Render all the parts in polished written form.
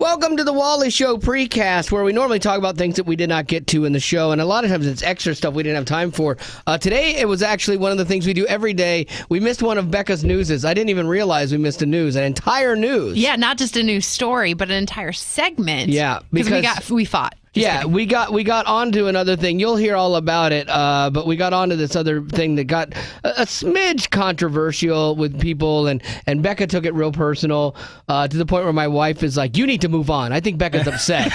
Welcome to the Wally Show precast, where we normally talk about things that we did not get to in the show, and a lot of times it's extra stuff we didn't have time for. Today, it was actually one of the things we do every day. We missed one of Becca's newses. I didn't even realize we missed an entire news. Yeah, not just a news story, but an entire segment. Yeah, because we fought. We got onto another thing. You'll hear all about it, but we got onto this other thing that got a smidge controversial with people, and Becca took it real personal to the point where my wife is like, you need to move on. I think Becca's upset.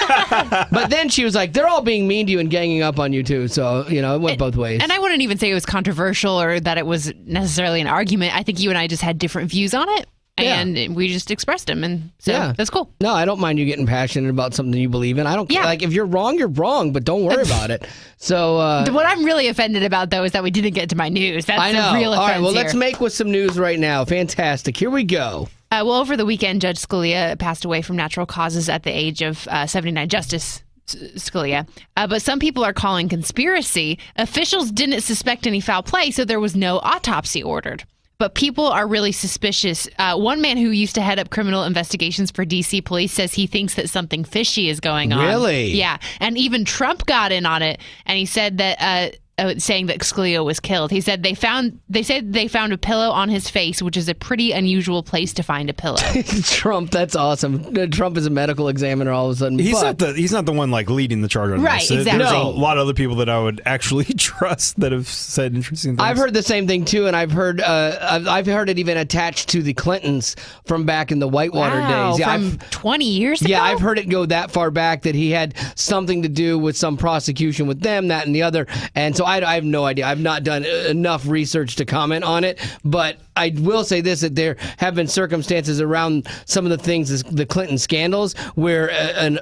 But then she was like, they're all being mean to you and ganging up on you too. So, it went both ways. And I wouldn't even say it was controversial or that it was necessarily an argument. I think you and I just had different views on it. And we just expressed them, and so that's cool. No, I don't mind you getting passionate about something you believe in. I don't care. Like, if you're wrong, but don't worry about it. So what I'm really offended about, though, is that we didn't get to my news. That's the real offense. All right, well, here. Let's make with some news right now. Fantastic. Here we go. Over the weekend, Judge Scalia passed away from natural causes at the age of 79. Justice Scalia. But some people are calling conspiracy. Officials didn't suspect any foul play, so there was no autopsy ordered. But people are really suspicious. One man who used to head up criminal investigations for D.C. police says he thinks that something fishy is going on. Really? Yeah. And even Trump got in on it, and he said that saying that Scalia was killed. He said they said they found a pillow on his face, which is a pretty unusual place to find a pillow. Trump, that's awesome. Trump is a medical examiner all of a sudden. He's not the one like leading the charge on right, this. Exactly. There's a lot of other people that I would actually trust that have said interesting things. I've heard the same thing too, and I've heard it even attached to the Clintons from back in the Whitewater days. Yeah, from 20 years ago? Yeah, I've heard it go that far back that he had something to do with some prosecution with them, that and the other. And so I have no idea. I've not done enough research to comment on it, but I will say this, that there have been circumstances around some of the things, the Clinton scandals, where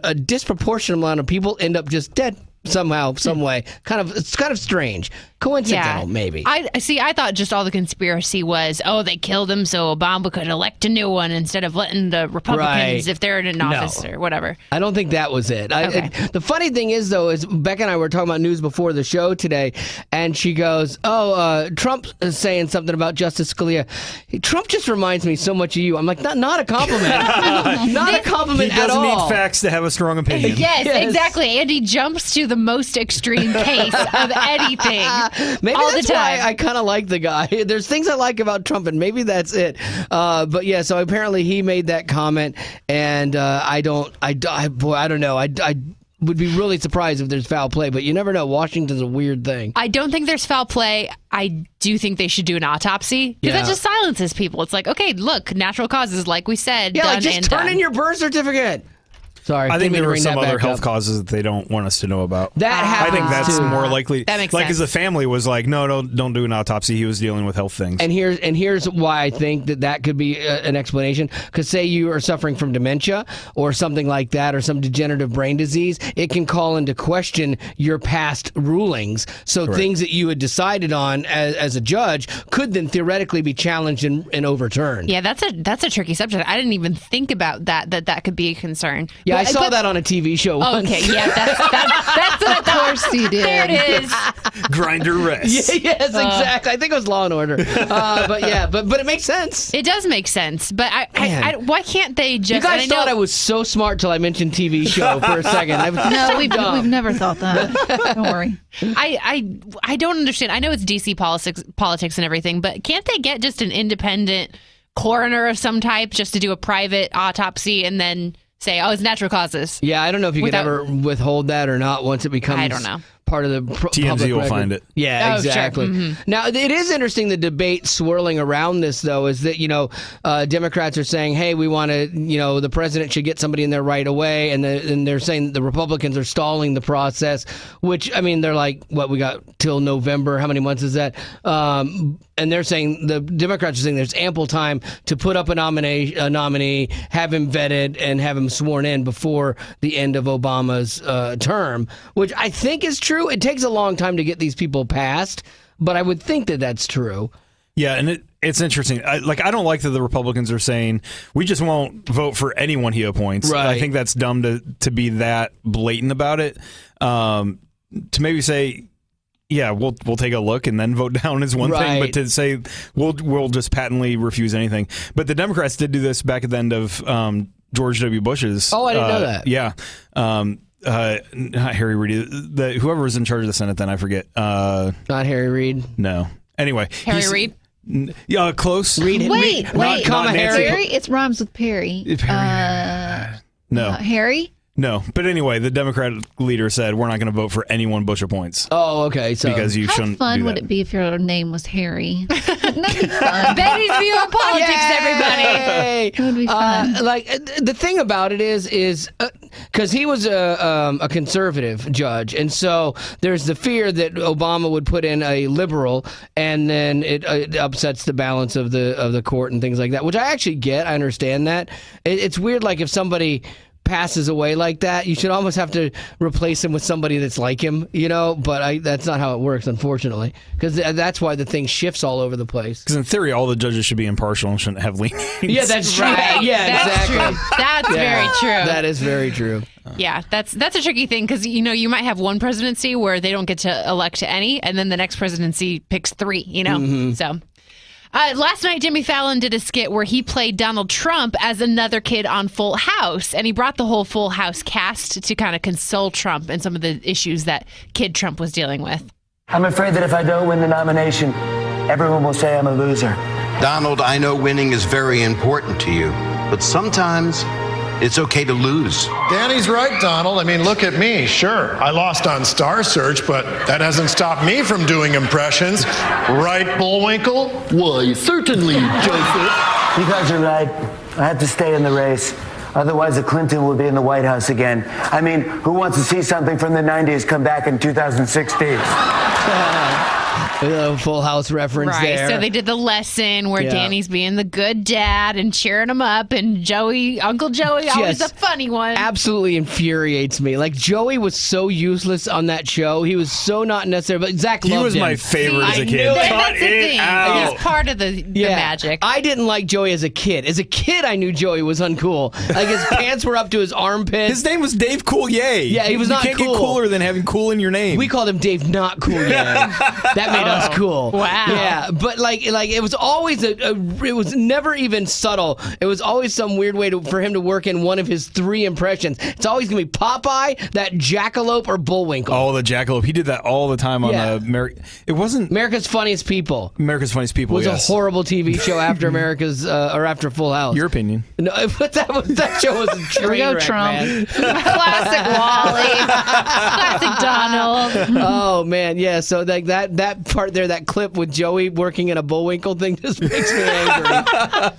a disproportionate amount of people end up just dead somehow, some way. It's kind of strange. Coincidental, maybe. I thought just all the conspiracy was, they killed him so Obama could elect a new one instead of letting the Republicans, if they're in office or whatever. I don't think that was it. Okay. The funny thing is, though, is Becca and I were talking about news before the show today, and she goes, Trump is saying something about Justice Scalia. Trump just reminds me so much of you. I'm like, not a compliment. Not a compliment at all. He doesn't need facts to have a strong opinion. Yes, exactly. And he jumps to the most extreme case of anything. Maybe all that's the time. why I kind of like the guy. There's things I like about Trump, and maybe that's it. But yeah, so apparently he made that comment, and I don't know. I would be really surprised if there's foul play, but you never know. Washington's a weird thing. I don't think there's foul play. I do think they should do an autopsy, because that just silences people. It's like, okay, look, natural causes, like we said. Yeah, done just turn in your birth certificate. Sorry, I think there are some other health up. causes that they don't want us to know about. That happens. I think that's more likely. That makes sense. sense. As a family was like, no, don't do an autopsy. He was dealing with health things. And here's why I think that could be an explanation. Because say you are suffering from dementia or something like that, or some degenerative brain disease, it can call into question your past rulings. So things that you had decided on as a judge could then theoretically be challenged and overturned. Yeah, that's a tricky subject. I didn't even think about that could be a concern. Yeah, I saw that on a TV show once. Okay, yeah, that's of course he did. There it is. Grinder rest. Yes, exactly. I think it was Law and Order. But it makes sense. It does make sense. But I why can't they just? You guys thought I was so smart till I mentioned TV show for a second. No, we've never thought that. Don't worry. I don't understand. I know it's DC politics and everything, but can't they get just an independent coroner of some type just to do a private autopsy and then say, it's natural causes? Yeah, I don't know if you could ever withhold that or not once it becomes I don't know. part of the TMZ public will record. find it. Yeah, Oh, exactly. Sure. Mm-hmm. Now, it is interesting, the debate swirling around this, though, is that, Democrats are saying, hey, we want to, the president should get somebody in there right away, and they're saying the Republicans are stalling the process, which, I mean, they're like, we got till November, how many months is that? And they're saying, the Democrats are saying there's ample time to put up a nominee, have him vetted, and have him sworn in before the end of Obama's term, which I think is true. It takes a long time to get these people passed, but I would think that that's true. Yeah, and it's interesting. I don't like that the Republicans are saying we just won't vote for anyone he appoints. Right. I think that's dumb to be that blatant about it. To maybe say, yeah, we'll take a look and then vote down is one thing, but to say we'll just patently refuse anything. But the Democrats did do this back at the end of George W. Bush's. Oh, I didn't know that. Yeah. Not Harry Reid. Whoever was in charge of the Senate then, I forget. Not Harry Reid. No. Anyway. Harry Reid? Yeah, close. Wait. Not Nancy. Harry? It rhymes with Perry. No. Harry? No. But anyway, the Democratic leader said, we're not going to vote for anyone Bush appoints. Oh, okay. So Because you How shouldn't fun do would that. it be if your name was Harry? Wouldn't that be fun? Betty's view on politics, everybody. Yay! It would be fun. The thing about it is because he was a conservative judge, and so there's the fear that Obama would put in a liberal, and then it upsets the balance of the court and things like that, which I actually get. I understand that. It's weird, like if somebody passes away like that, you should almost have to replace him with somebody that's like him, but that's not how it works, unfortunately, because that's why the thing shifts all over the place. Because in theory, all the judges should be impartial and shouldn't have leanings. Yeah, that's true. Right. Yeah, That's exactly. true. That's very true. That is very true. Yeah, that's a tricky thing because you might have one presidency where they don't get to elect to any, and then the next presidency picks three. So. Last night, Jimmy Fallon did a skit where he played Donald Trump as another kid on Full House, and he brought the whole Full House cast to kind of console Trump and some of the issues that kid Trump was dealing with. I'm afraid that if I don't win the nomination, everyone will say I'm a loser. Donald, I know winning is very important to you, but sometimes it's okay to lose. Danny's right, Donald. I mean, look at me. Sure, I lost on Star Search, but that hasn't stopped me from doing impressions. Right, Bullwinkle? Why, certainly, Joseph. You guys are right. I have to stay in the race. Otherwise, a Clinton will be in the White House again. I mean, who wants to see something from the 90s come back in 2016? A Full House reference Right. there. So they did the lesson where Yeah. Danny's being the good dad and cheering him up, and Uncle Joey, always Yes. the funny one. Absolutely infuriates me. Like, Joey was so useless on that show. He was so not necessary, but Zach loved him. He was my favorite as a kid. knew it. Cut That's the it thing. out. It's part of the magic. I didn't like Joey as a kid. As a kid, I knew Joey was uncool. Like, his pants were up to his armpits. His name was Dave Cool Yay. Yeah, he was not You can't cool. get cooler than having cool in your name. We called him Dave Not Cool Yay. That made us cool. Wow. Yeah, but like it was always it was never even subtle. It was always some weird way for him to work in one of his three impressions. It's always gonna be Popeye, that Jackalope, or Bullwinkle. Oh, the Jackalope. He did that all the time on Yeah. It wasn't America's Funniest People America's Funniest People. was yes. a horrible TV show after America's or after Full House. Your opinion. No, but that show was a train we go, wreck, Trump. man. Classic Wally. Classic Donald. Oh man, yeah. So like that part there, that clip with Joey working in a Bullwinkle thing just makes me angry.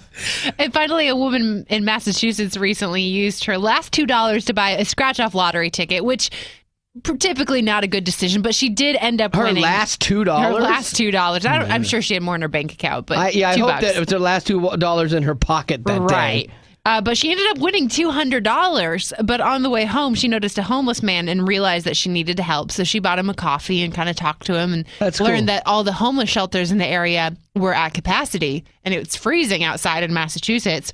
And finally, a woman in Massachusetts recently used her last $2 to buy a scratch-off lottery ticket, which typically not a good decision, but she did end up Her winning. last $2. Her last $2. I'm sure she had more in her bank account, but I $2. hope that it was her last $2 in her pocket that Right. day. But she ended up winning $200. But on the way home, she noticed a homeless man and realized that she needed to help. So she bought him a coffee and kind of talked to him and That's learned cool. that all the homeless shelters in the area were at capacity. And it was freezing outside in Massachusetts.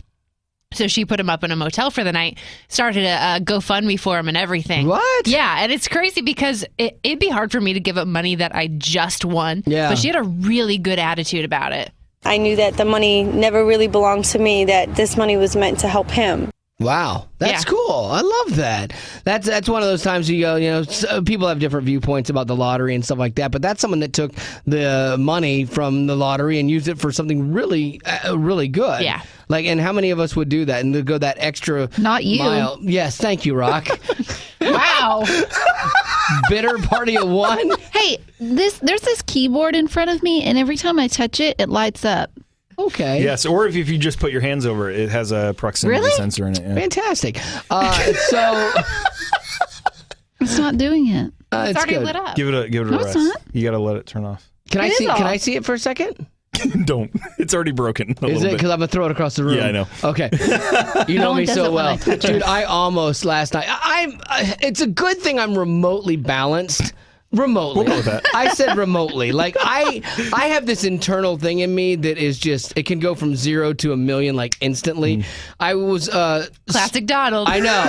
So she put him up in a motel for the night, started a GoFundMe for him and everything. What? Yeah, and it's crazy because it'd be hard for me to give up money that I just won. Yeah. But she had a really good attitude about it. I knew that the money never really belonged to me, that this money was meant to help him. Wow, that's Yeah. cool. I love that. That's one of those times you go, people have different viewpoints about the lottery and stuff like that, but that's someone that took the money from the lottery and used it for something really, really good. Yeah. Like, and how many of us would do that and go that extra Not you. mile? Yes, thank you, Rock. Wow. Bitter party of one. Hey, there's this keyboard in front of me, and every time I touch it, it lights up. Okay. Yes, or if you just put your hands over it, it has a proximity Really? sensor in it. Yeah. Fantastic. So It's not doing it. It's it's already good. lit up. Give it a No, rest. it's not. You got to let it turn off. Can I It is see? Can off. I see it for a second? Don't. It's already broken. A Is little it? bit. Because I'm gonna throw it across the room. Yeah, I know. Okay, you know one me does so it when I well, touch it. dude. I almost last night. It's a good thing I'm remotely balanced. Remotely, We'll go with that. I said remotely. Like I have this internal thing in me that is just it can go from 0 to 1,000,000 like instantly. I was Classic Donald. I know.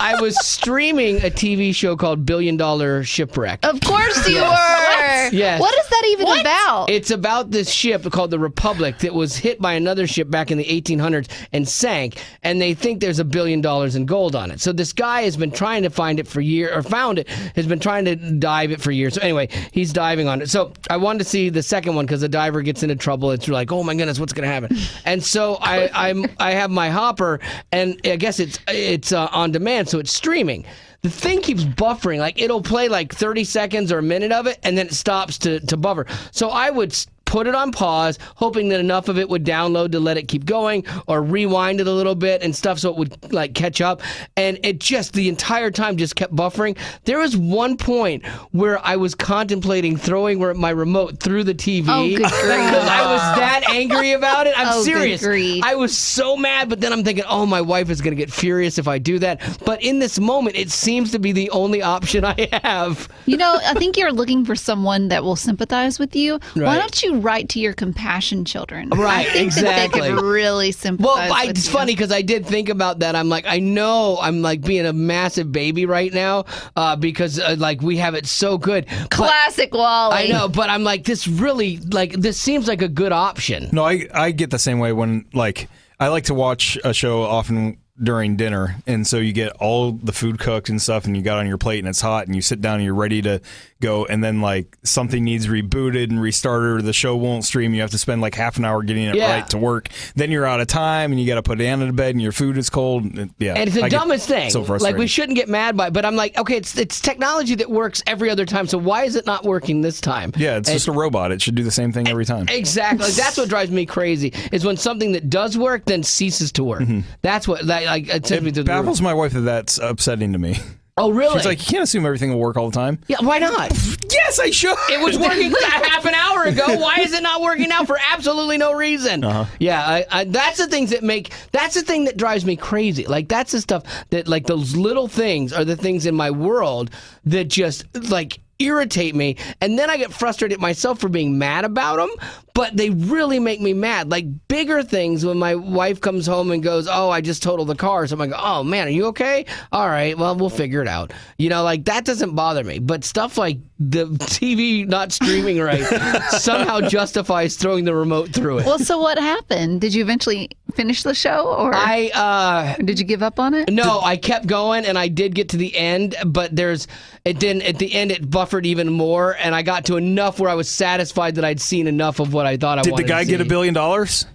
I was streaming a TV show called $1 Billion Shipwreck. Of course you were. Yes. What is that even about? It's about this ship called the Republic that was hit by another ship back in the 1800s and sank, and they think there's $1 billion in gold on it. So this guy has been trying to find it for years, or found it, has been trying to dive it for years. So anyway, he's diving on it. So I wanted to see the second one because the diver gets into trouble. It's like, oh my goodness, what's going to happen? And so I have my hopper, and I guess it's on demand, so it's streaming. The thing keeps buffering. Like, it'll play like 30 seconds or a minute of it, and then it stops to buffer. So I would put it on pause, hoping that enough of it would download to let it keep going, or rewind it a little bit and stuff so it would like catch up. And it just the entire time just kept buffering. There was one point where I was contemplating throwing my remote through the TV. Oh, good grief. Because I was that angry about it. I'm serious. Good grief. I was so mad, but then I'm thinking, oh, my wife is going to get furious if I do that. But in this moment, it seems to be the only option I have. You know, I think you're looking for someone that will sympathize with you. Right. Why don't you write to your compassion children? Right, I think exactly. that they could really sympathize with it's you. funny because I did think about that. I'm like, I know I'm like being a massive baby right now because like we have it so good. Classic Wally. I know, but I'm like, this seems like a good option. No, I get the same way when, like, I like to watch a show often during dinner, and so you get all the food cooked and stuff, and you got on your plate and it's hot, and you sit down and you're ready to go, and then like something needs rebooted and restarted, or the show won't stream. You have to spend like half an hour getting it right to work. Then you're out of time, and you got to put Anna to bed, and your food is cold. And it's the dumbest thing. So frustrating. Like, we shouldn't get mad by it, but I'm like, okay, it's technology that works every other time, so why is it not working this time? Yeah, it's just a robot. It should do the same thing every time. Exactly. That's what drives me crazy, is when something that does work then ceases to work. That's what it sends me to the baffles my wife that's upsetting to me. Oh, really? She's like, you can't assume everything will work all the time. Yeah, why not? Yes, I should. It was working half an hour ago. Why is it not working now for absolutely no reason? Yeah, that's the things that's the thing that drives me crazy. Like, that's the stuff that, like, those little things are the things in my world that just, like, irritate me, and then I get frustrated myself for being mad about them, but they really make me mad. Like, bigger things, when my wife comes home and goes, oh, I just totaled the car, so I'm like, oh man, are you okay? All right, well, we'll figure it out. You know, like, that doesn't bother me, but stuff like the TV not streaming right somehow justifies throwing the remote through it. Well, so what happened? Did you eventually finish the show, or did you give up on it? No, I kept going, and I did get to the end, but at the end it buffered even more, and I got to enough where I was satisfied that I'd seen enough of what I thought I wanted to see. Did the guy get $1 billion?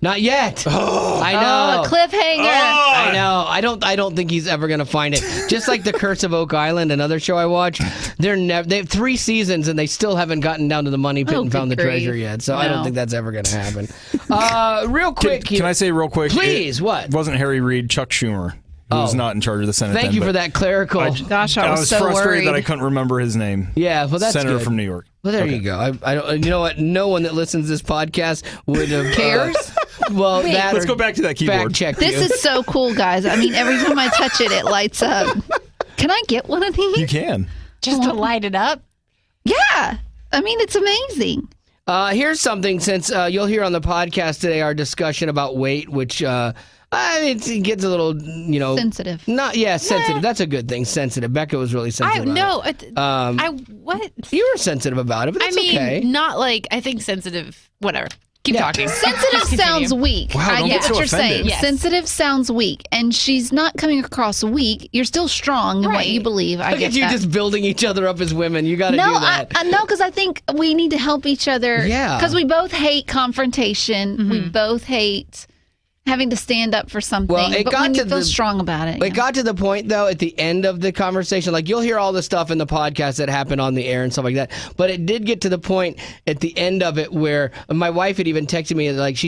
Not yet. I know. Oh, a cliffhanger. I know. I don't think he's ever going to find it. Just like The Curse of Oak Island, another show I watch, they have 3 seasons and they still haven't gotten down to the money pit and found the treasure yet. So I don't think that's ever going to happen. Real quick. Can I say real quick? Please, what? It wasn't Harry Reid, Chuck Schumer, who's not in charge of the Senate. Thank you for that clerical. Gosh, I was so frustrated worried that I couldn't remember his name. Yeah, well, that's Senator good. from New York. Well, there you go. I don't. You know what? No one that listens to this podcast would have cares. Well, Wait. that Let's or go back to that keyboard. Fact check. This is so cool, guys. I mean, every time I touch it, it lights up. Can I get one of these? You can. Just to light it up? Yeah. I mean, it's amazing. Here's something, since you'll hear on the podcast today our discussion about weight, which it gets a little, sensitive. Sensitive. That's a good thing. Sensitive. Becca was really sensitive. What? You were sensitive about it, but that's okay. Not like, I think sensitive, whatever. Keep talking. Sensitive sounds weak. Wow, I don't get get what so you're offended. saying. Yes. Sensitive sounds weak, and she's not coming across weak. You're still strong in what you believe. I Look get at you that. just building each other up as women. You got to do No, that. I know, because I think we need to help each other. Yeah. Because we both hate confrontation. Mm-hmm. We both hate having to stand up for something. Well, it but got when to you feel the- strong about it. It got to the point, though, at the end of the conversation, like, you'll hear all the stuff in the podcast that happened on the air and stuff like that, but it did get to the point at the end of it where my wife had even texted me, like,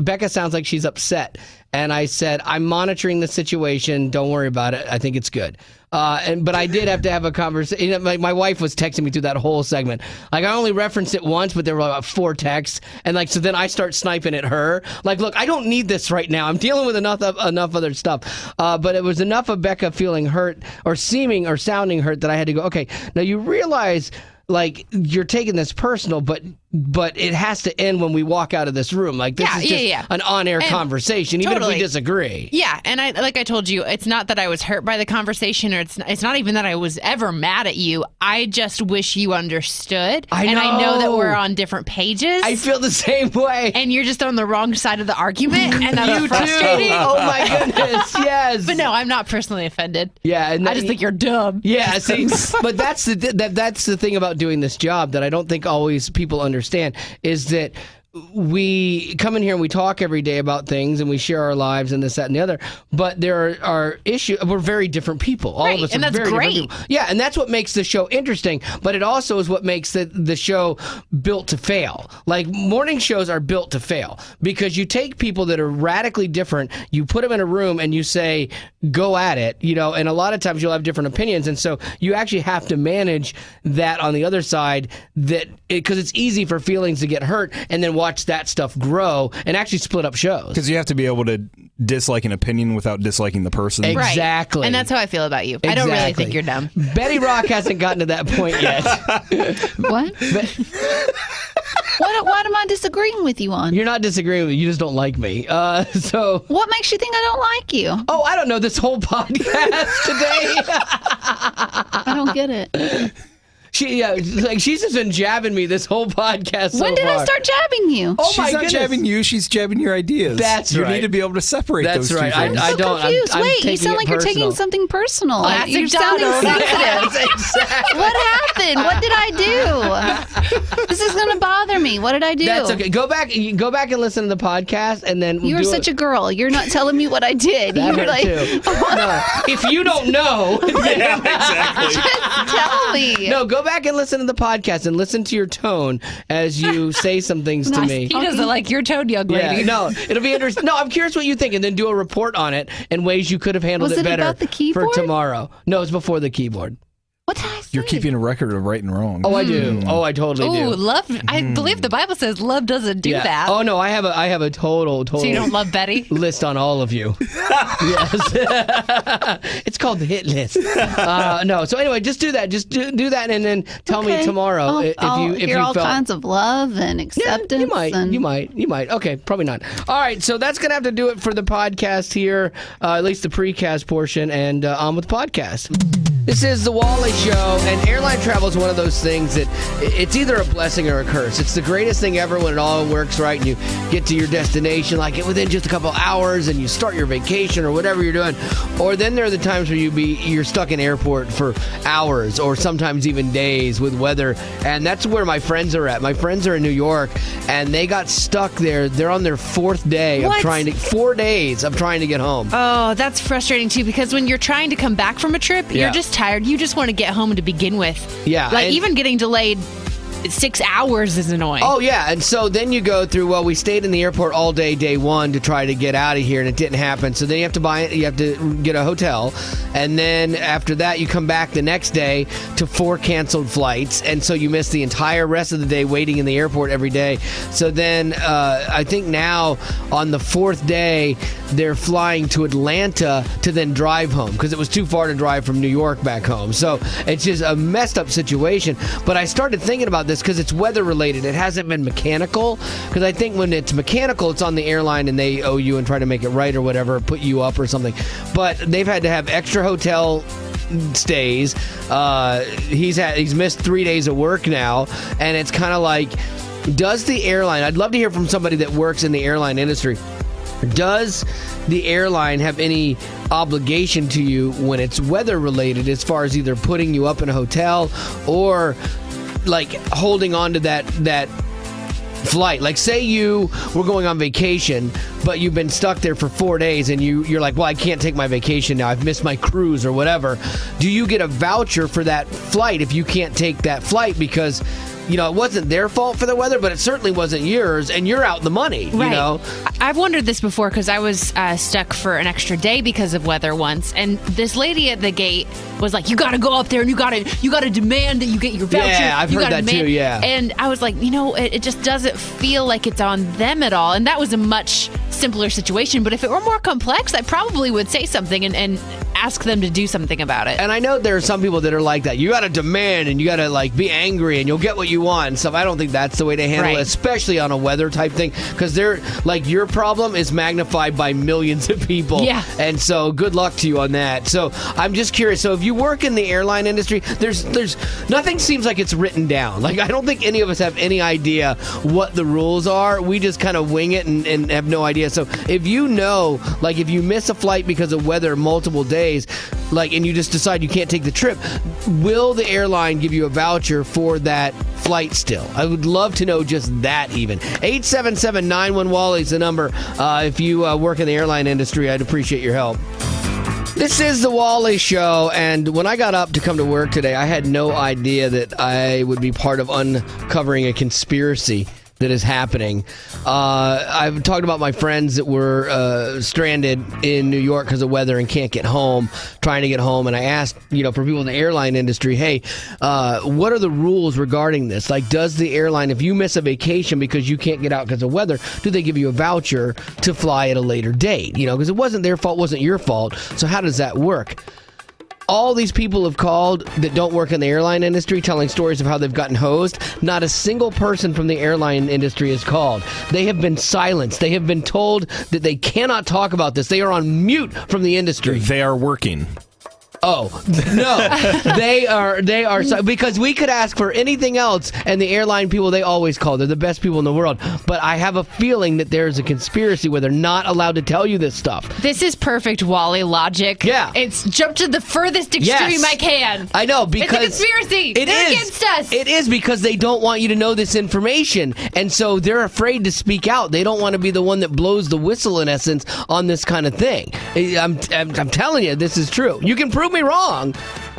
Becca sounds like she's upset. And I said, I'm monitoring the situation. Don't worry about it. I think it's good. But I did have to have a conversation. My wife was texting me through that whole segment. Like, I only referenced it once, but there were about 4 texts. And like, so then I start sniping at her. Like, look, I don't need this right now. I'm dealing with enough other stuff. But it was enough of Becca feeling hurt or sounding hurt that I had to go, okay, now you realize, like, you're taking this personal, but but it has to end when we walk out of this room. Like, this is just an on-air conversation, even if we disagree. Yeah, and like I told you, it's not that I was hurt by the conversation, or it's not even that I was ever mad at you. I just wish you understood. I know that we're on different pages. I feel the same way. And you're just on the wrong side of the argument, and that's frustrating. Oh my goodness, yes. But no, I'm not personally offended. Yeah, and I just think you're dumb. Yeah, see, but that's the thing about doing this job that I don't think always people understand, is that we come in here and we talk every day about things and we share our lives and this, that, and the other. But there are issues. We're very different people. All of us are very different people. Yeah, and that's what makes the show interesting. But it also is what makes the show built to fail. Like, morning shows are built to fail because you take people that are radically different, you put them in a room and you say, go at it, and a lot of times you'll have different opinions. And so you actually have to manage that on the other side, because it's easy for feelings to get hurt and then watch that stuff grow and actually split up shows. Because you have to be able to dislike an opinion without disliking the person. Exactly. Right. And that's how I feel about you. Exactly. I don't really think you're dumb. Betty Rock hasn't gotten to that point yet. What? What am I disagreeing with you on? You're not disagreeing with me. You just don't like me. So what makes you think I don't like you? Oh, I don't know. This whole podcast today. I don't get it. She's just been jabbing me this whole podcast so When did far. I start jabbing you? Oh, she's not jabbing you. She's jabbing your ideas. That's right. You need to be able to separate those two things. I don't. Confused. I'm Wait, you sound like you're taking something personal. You're sounding sensitive. Exactly. What happened? What did I do? This is going to bother me. What did I do? That's okay. Go back and listen to the podcast, and then you're such a girl. You're not telling me what I did. That you're like, no. If you don't know, yeah, exactly. Just tell me. No, go back and listen to the podcast and listen to your tone as you say some things to me. He doesn't like your tone, young lady. Yeah, no, it'll be interesting. No, I'm curious what you think, and then do a report on it and ways you could have handled it better about the keyboard? for tomorrow. No, it's before the keyboard. What did I say? You're keeping a record of right and wrong. Oh, I do. Oh, I totally do. Ooh, love. I believe the Bible says love doesn't do that. Oh no, I have a total. So you don't love Betty? List on all of you. Yes. It's called the hit list. No. So anyway, just do that. Just do that, and then tell me tomorrow if you hear all kinds of love and acceptance. You might. Okay, probably not. All right. So that's gonna have to do it for the podcast here, at least the precast portion, and on with the podcast. This is the Wally Show, and airline travel is one of those things that it's either a blessing or a curse. It's the greatest thing ever when it all works right and you get to your destination like within just a couple hours and you start your vacation or whatever you're doing. Or then there are the times where you're stuck in airport for hours or sometimes even days with weather, and that's where my friends are at. My friends are in New York, and they got stuck there. They're on their 4th day of 4 days of trying to get home. Oh, that's frustrating too, because when you're trying to come back from a trip, you're just tired. You just want to get home to begin with. Yeah. Like, even getting delayed 6 hours is annoying. Oh, yeah. And so then you go through, we stayed in the airport all day one to try to get out of here, and it didn't happen. So then you have to get a hotel. And then after that, you come back the next day to 4 canceled flights. And so you miss the entire rest of the day waiting in the airport every day. So then I think now on the 4th day, they're flying to Atlanta to then drive home because it was too far to drive from New York back home. So it's just a messed up situation. But I started thinking about this because it's weather related. It hasn't been mechanical, because I think when it's mechanical, it's on the airline and they owe you and try to make it right or whatever, put you up or something. But they've had to have extra hotel stays. He's missed 3 days of work now, and it's kind of like, does the airline, I'd love to hear from somebody that works in the airline industry, does the airline have any obligation to you when it's weather related, as far as either putting you up in a hotel or like holding on to that flight? Like, say you were going on vacation, but you've been stuck there for 4 days, and you're like, well, I can't take my vacation now. I've missed my cruise or whatever. Do you get a voucher for that flight if you can't take that flight? Because it wasn't their fault for the weather, but it certainly wasn't yours, and you're out the money, right. You know? I've wondered this before because I was stuck for an extra day because of weather once, and this lady at the gate was like, you got to go up there and you got to demand that you get your voucher. Yeah, I've heard that too, yeah. And I was like, it just doesn't feel like it's on them at all, and that was a much simpler situation. But if it were more complex, I probably would say something and ask them to do something about it. And I know there are some people that are like that. You got to demand and you got to like be angry and you'll get what you want and stuff. I don't think that's the way to handle it, especially on a weather type thing, because they're like your problem is magnified by millions of people. Yeah. And so good luck to you on that. So I'm just curious. So if you work in the airline industry, there's nothing seems like it's written down. Like I don't think any of us have any idea what the rules are. We just kind of wing it and have no idea. So if you know, like if you miss a flight because of weather multiple days, like, and you just decide you can't take the trip, will the airline give you a voucher for that flight still? I would love to know just that even. 877-91-WALLY is the number. If you work in the airline industry, I'd appreciate your help. This is the Wally Show, and when I got up to come to work today, I had no idea that I would be part of uncovering a conspiracy that is happening. I've talked about my friends that were stranded in New York because of weather and can't get home, trying to get home. And I asked, for people in the airline industry, hey, what are the rules regarding this? Like, does the airline, if you miss a vacation because you can't get out because of weather, do they give you a voucher to fly at a later date? Because it wasn't their fault, wasn't your fault. So how does that work? All these people have called that don't work in the airline industry telling stories of how they've gotten hosed. Not a single person from the airline industry has called. They have been silenced. They have been told that they cannot talk about this. They are on mute from the industry. They are working. Oh, no. They are because we could ask for anything else, and the airline people, they always call. They're the best people in the world. But I have a feeling that there's a conspiracy where they're not allowed to tell you this stuff. This is perfect Wally logic. Yeah. It's jump to the furthest extreme I can. I know, because it's a conspiracy. They're against us. It is because they don't want you to know this information, and so they're afraid to speak out. They don't want to be the one that blows the whistle, in essence, on this kind of thing. I'm telling you, this is true. You can prove me wrong.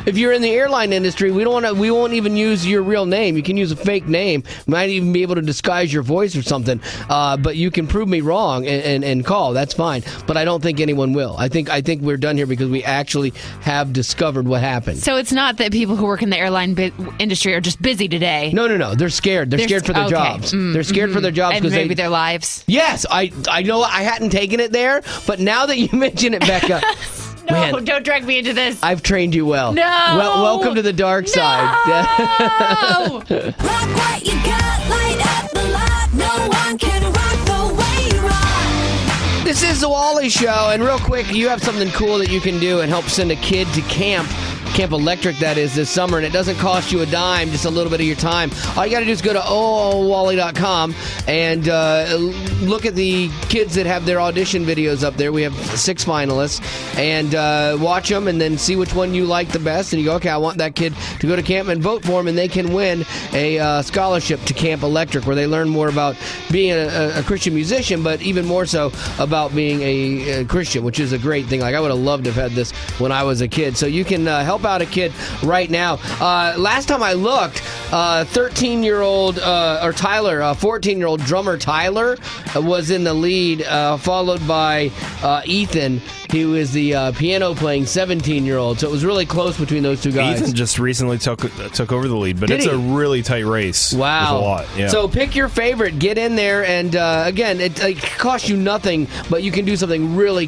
If you're in the airline industry, we won't even use your real name. You can use a fake name. We might even be able to disguise your voice or something. But you can prove me wrong and call. That's fine. But I don't think anyone will. I think we're done here because we actually have discovered what happened. So it's not that people who work in the airline industry are just busy today. No. They're scared. They're scared for their jobs. They're scared for their jobs and maybe their lives. Yes, I know. I hadn't taken it there, but now that you mention it, Becca. No, Man, don't drag me into this. I've trained you well. No. Welcome to the dark side. No. Rock what you got, light up the lot. No one can rock the way you rock. This is the Wally Show, and real quick, you have something cool that you can do and help send a kid to Camp Electric, that is, this summer, and it doesn't cost you a dime, just a little bit of your time. All you got to do is go to wally.com and look at the kids that have their audition videos up there. We have 6 finalists, and watch them and then see which one you like the best, and you go, okay, I want that kid to go to camp, and vote for them, and they can win a scholarship to Camp Electric, where they learn more about being a Christian musician, but even more so about being a Christian, which is a great thing. Like, I would have loved to have had this when I was a kid. So you can help out a kid right now. Last time I looked, 13-year-old or Tyler, 14-year-old drummer Tyler was in the lead, followed by Ethan, who is the piano-playing 17-year-old. So it was really close between those two guys. Ethan just recently took over the lead, but it's a really tight race. Wow. There's a lot. Yeah. So pick your favorite, get in there, and again, it costs you nothing, but you can do something really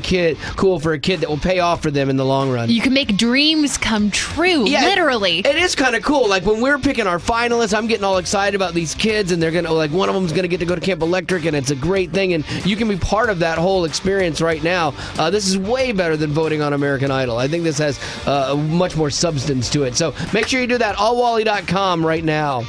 cool for a kid that will pay off for them in the long run. You can make dreams come true, literally. It is kind of cool. Like, when we're picking our finalists, I'm getting all excited about these kids, and they're going to, like, one of them's going to get to go to Camp Electric, and it's a great thing, and you can be part of that whole experience right now. This is way better than voting on American Idol. I think this has much more substance to it. So make sure you do that. allwally.com right now.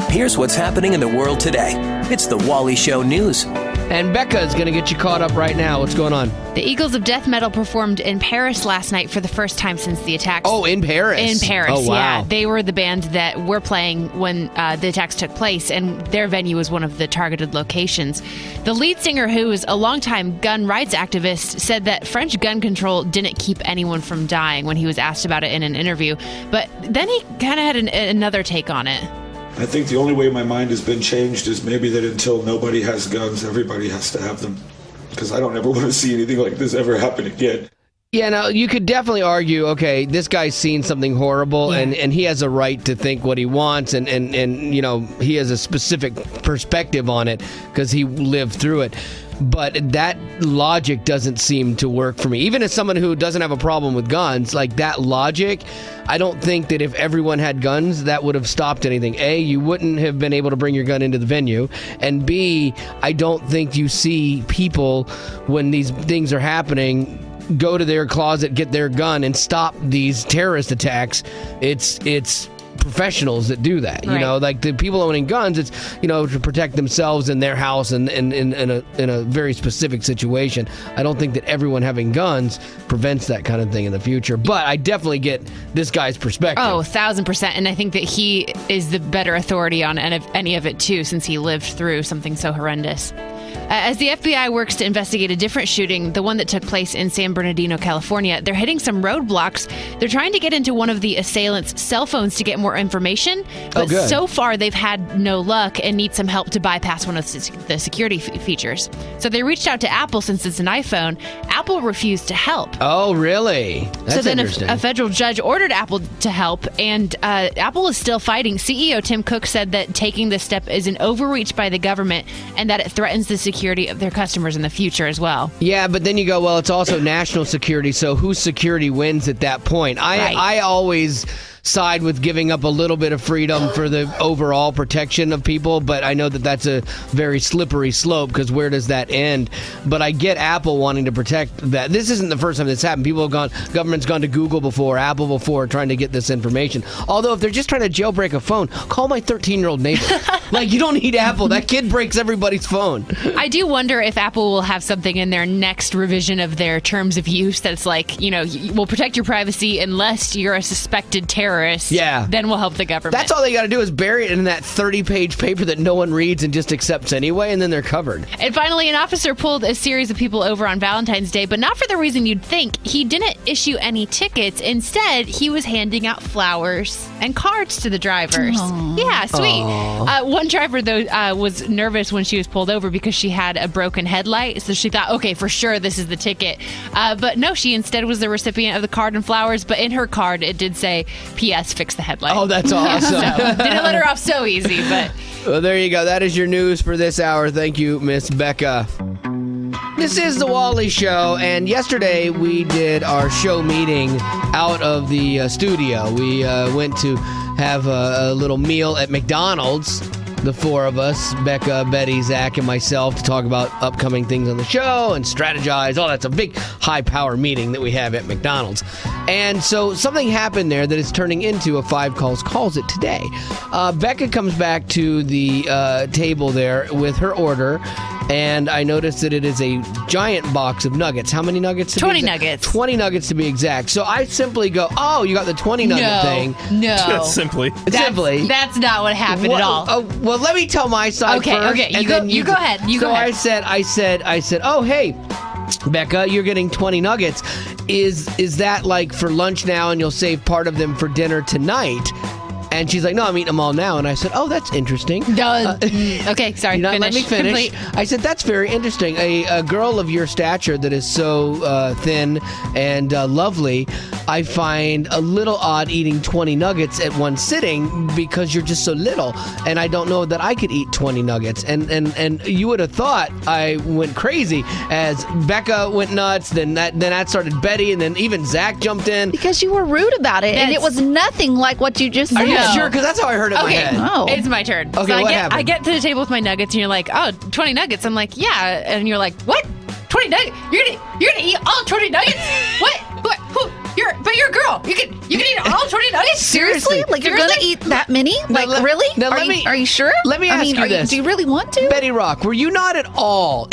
Here's what's happening in the world today. It's the Wally Show News. And Becca is going to get you caught up right now. What's going on? The Eagles of Death Metal performed in Paris last night for the first time since the attacks. Oh, in Paris? In Paris, oh, wow. Yeah. They were the band that were playing when the attacks took place, and their venue was one of the targeted locations. The lead singer, who is a longtime gun rights activist, said that French gun control didn't keep anyone from dying when he was asked about it in an interview. But then he kind of had another take on it. I think the only way my mind has been changed is maybe that until nobody has guns, everybody has to have them. Because I don't ever want to see anything like this ever happen again. Yeah, no, you could definitely argue, okay, this guy's seen something horrible and he has a right to think what he wants and you know, he has a specific perspective on it because he lived through it. But that logic doesn't seem to work for me. Even as someone who doesn't have a problem with guns, like that logic, I don't think that if everyone had guns, that would have stopped anything. A, you wouldn't have been able to bring your gun into the venue. And B, I don't think you see people when these things are happening go to their closet, get their gun, and stop these terrorist attacks. It's professionals that do that. You know, like the people owning guns, it's, you know, to protect themselves and their house and in a very specific situation. I don't think that everyone having guns prevents that kind of thing in the future. But I definitely get this guy's perspective. Oh, 1,000%. And I think that he is the better authority on any of it too, since he lived through something so horrendous. As the FBI works to investigate a different shooting, the one that took place in San Bernardino, California, they're hitting some roadblocks. They're trying to get into one of the assailants' cell phones to get more information, but so far they've had no luck and need some help to bypass one of the security features. So they reached out to Apple since it's an iPhone. Apple refused to help. Oh, really? That's so then interesting. A federal judge ordered Apple to help, and Apple is still fighting. CEO Tim Cook said that taking this step is an overreach by the government and that it threatens the security of their customers in the future as well. Yeah, but then you go, well, it's also national security, so whose security wins at that point? I always side with giving up a little bit of freedom for the overall protection of people, but I know that that's a very slippery slope because where does that end? But I get Apple wanting to protect that. This isn't the first time this happened. People have gone, government's gone to Google before, Apple before, trying to get this information. Although if they're just trying to jailbreak a phone, call my 13-year-old neighbor. Like, you don't need Apple. That kid breaks everybody's phone. I do wonder if Apple will have something in their next revision of their terms of use that's like, you know, we'll protect your privacy unless you're a suspected terrorist. Yeah. Then we'll help the government. That's all they got to do is bury it in that 30-page paper that no one reads and just accepts anyway, and then they're covered. And finally, an officer pulled a series of people over on Valentine's Day, but not for the reason you'd think. He didn't issue any tickets. Instead, he was handing out flowers and cards to the drivers. Aww. Yeah, sweet. One driver, though, was nervous when she was pulled over because she had a broken headlight, so she thought, okay, for sure, this is the ticket. But no, she instead was the recipient of the card and flowers, but in her card, it did say, P.S. fix the headlight. Oh, that's awesome. So, didn't let her off so easy, but... Well, there you go. That is your news for this hour. Thank you, Miss Becca. This is the Wally Show, and yesterday we did our show meeting out of the studio. We went to have a little meal at McDonald's, the four of us, Becca, Betty, Zach, and myself, to talk about upcoming things on the show and strategize. Oh, that's a big high-power meeting that we have at McDonald's. And so something happened there that is turning into a Five Calls It today. Becca comes back to the table there with her order, and I noticed that it is a giant box of nuggets. How many nuggets? 20 nuggets. 20 nuggets to be exact. So I simply go, oh, you got the 20 nugget thing. No. Simply. That's not what happened at all. Well, let me tell my side first. Okay. You go ahead. So I said, oh, hey, Becca, you're getting 20 nuggets. Is that like for lunch now and you'll save part of them for dinner tonight? And she's like, no, I'm eating them all now. And I said, oh, that's interesting. Okay, sorry. Let me finish. Complete. I said, that's very interesting. A girl of your stature that is so thin and lovely, I find a little odd eating 20 nuggets at one sitting because you're just so little. And I don't know that I could eat 20 nuggets. And you would have thought I went crazy as Becca went nuts. Then that started Betty, and then even Zach jumped in. Because you were rude about it, and it was nothing like what you just said. Are you sure? Because that's how I heard it in my head. Oh. It's my turn. Okay, so what happened? I get to the table with my nuggets, and you're like, oh, 20 nuggets. I'm like, yeah. And you're like, what? 20 nuggets? You're gonna eat all 20 nuggets? What? Who? But you're a girl. You can eat all 20 nuggets? Seriously? Like you're gonna eat that many? Like really? Now Are you sure? Let me ask you this. Do you really want to? Betty Rock, were you not at all,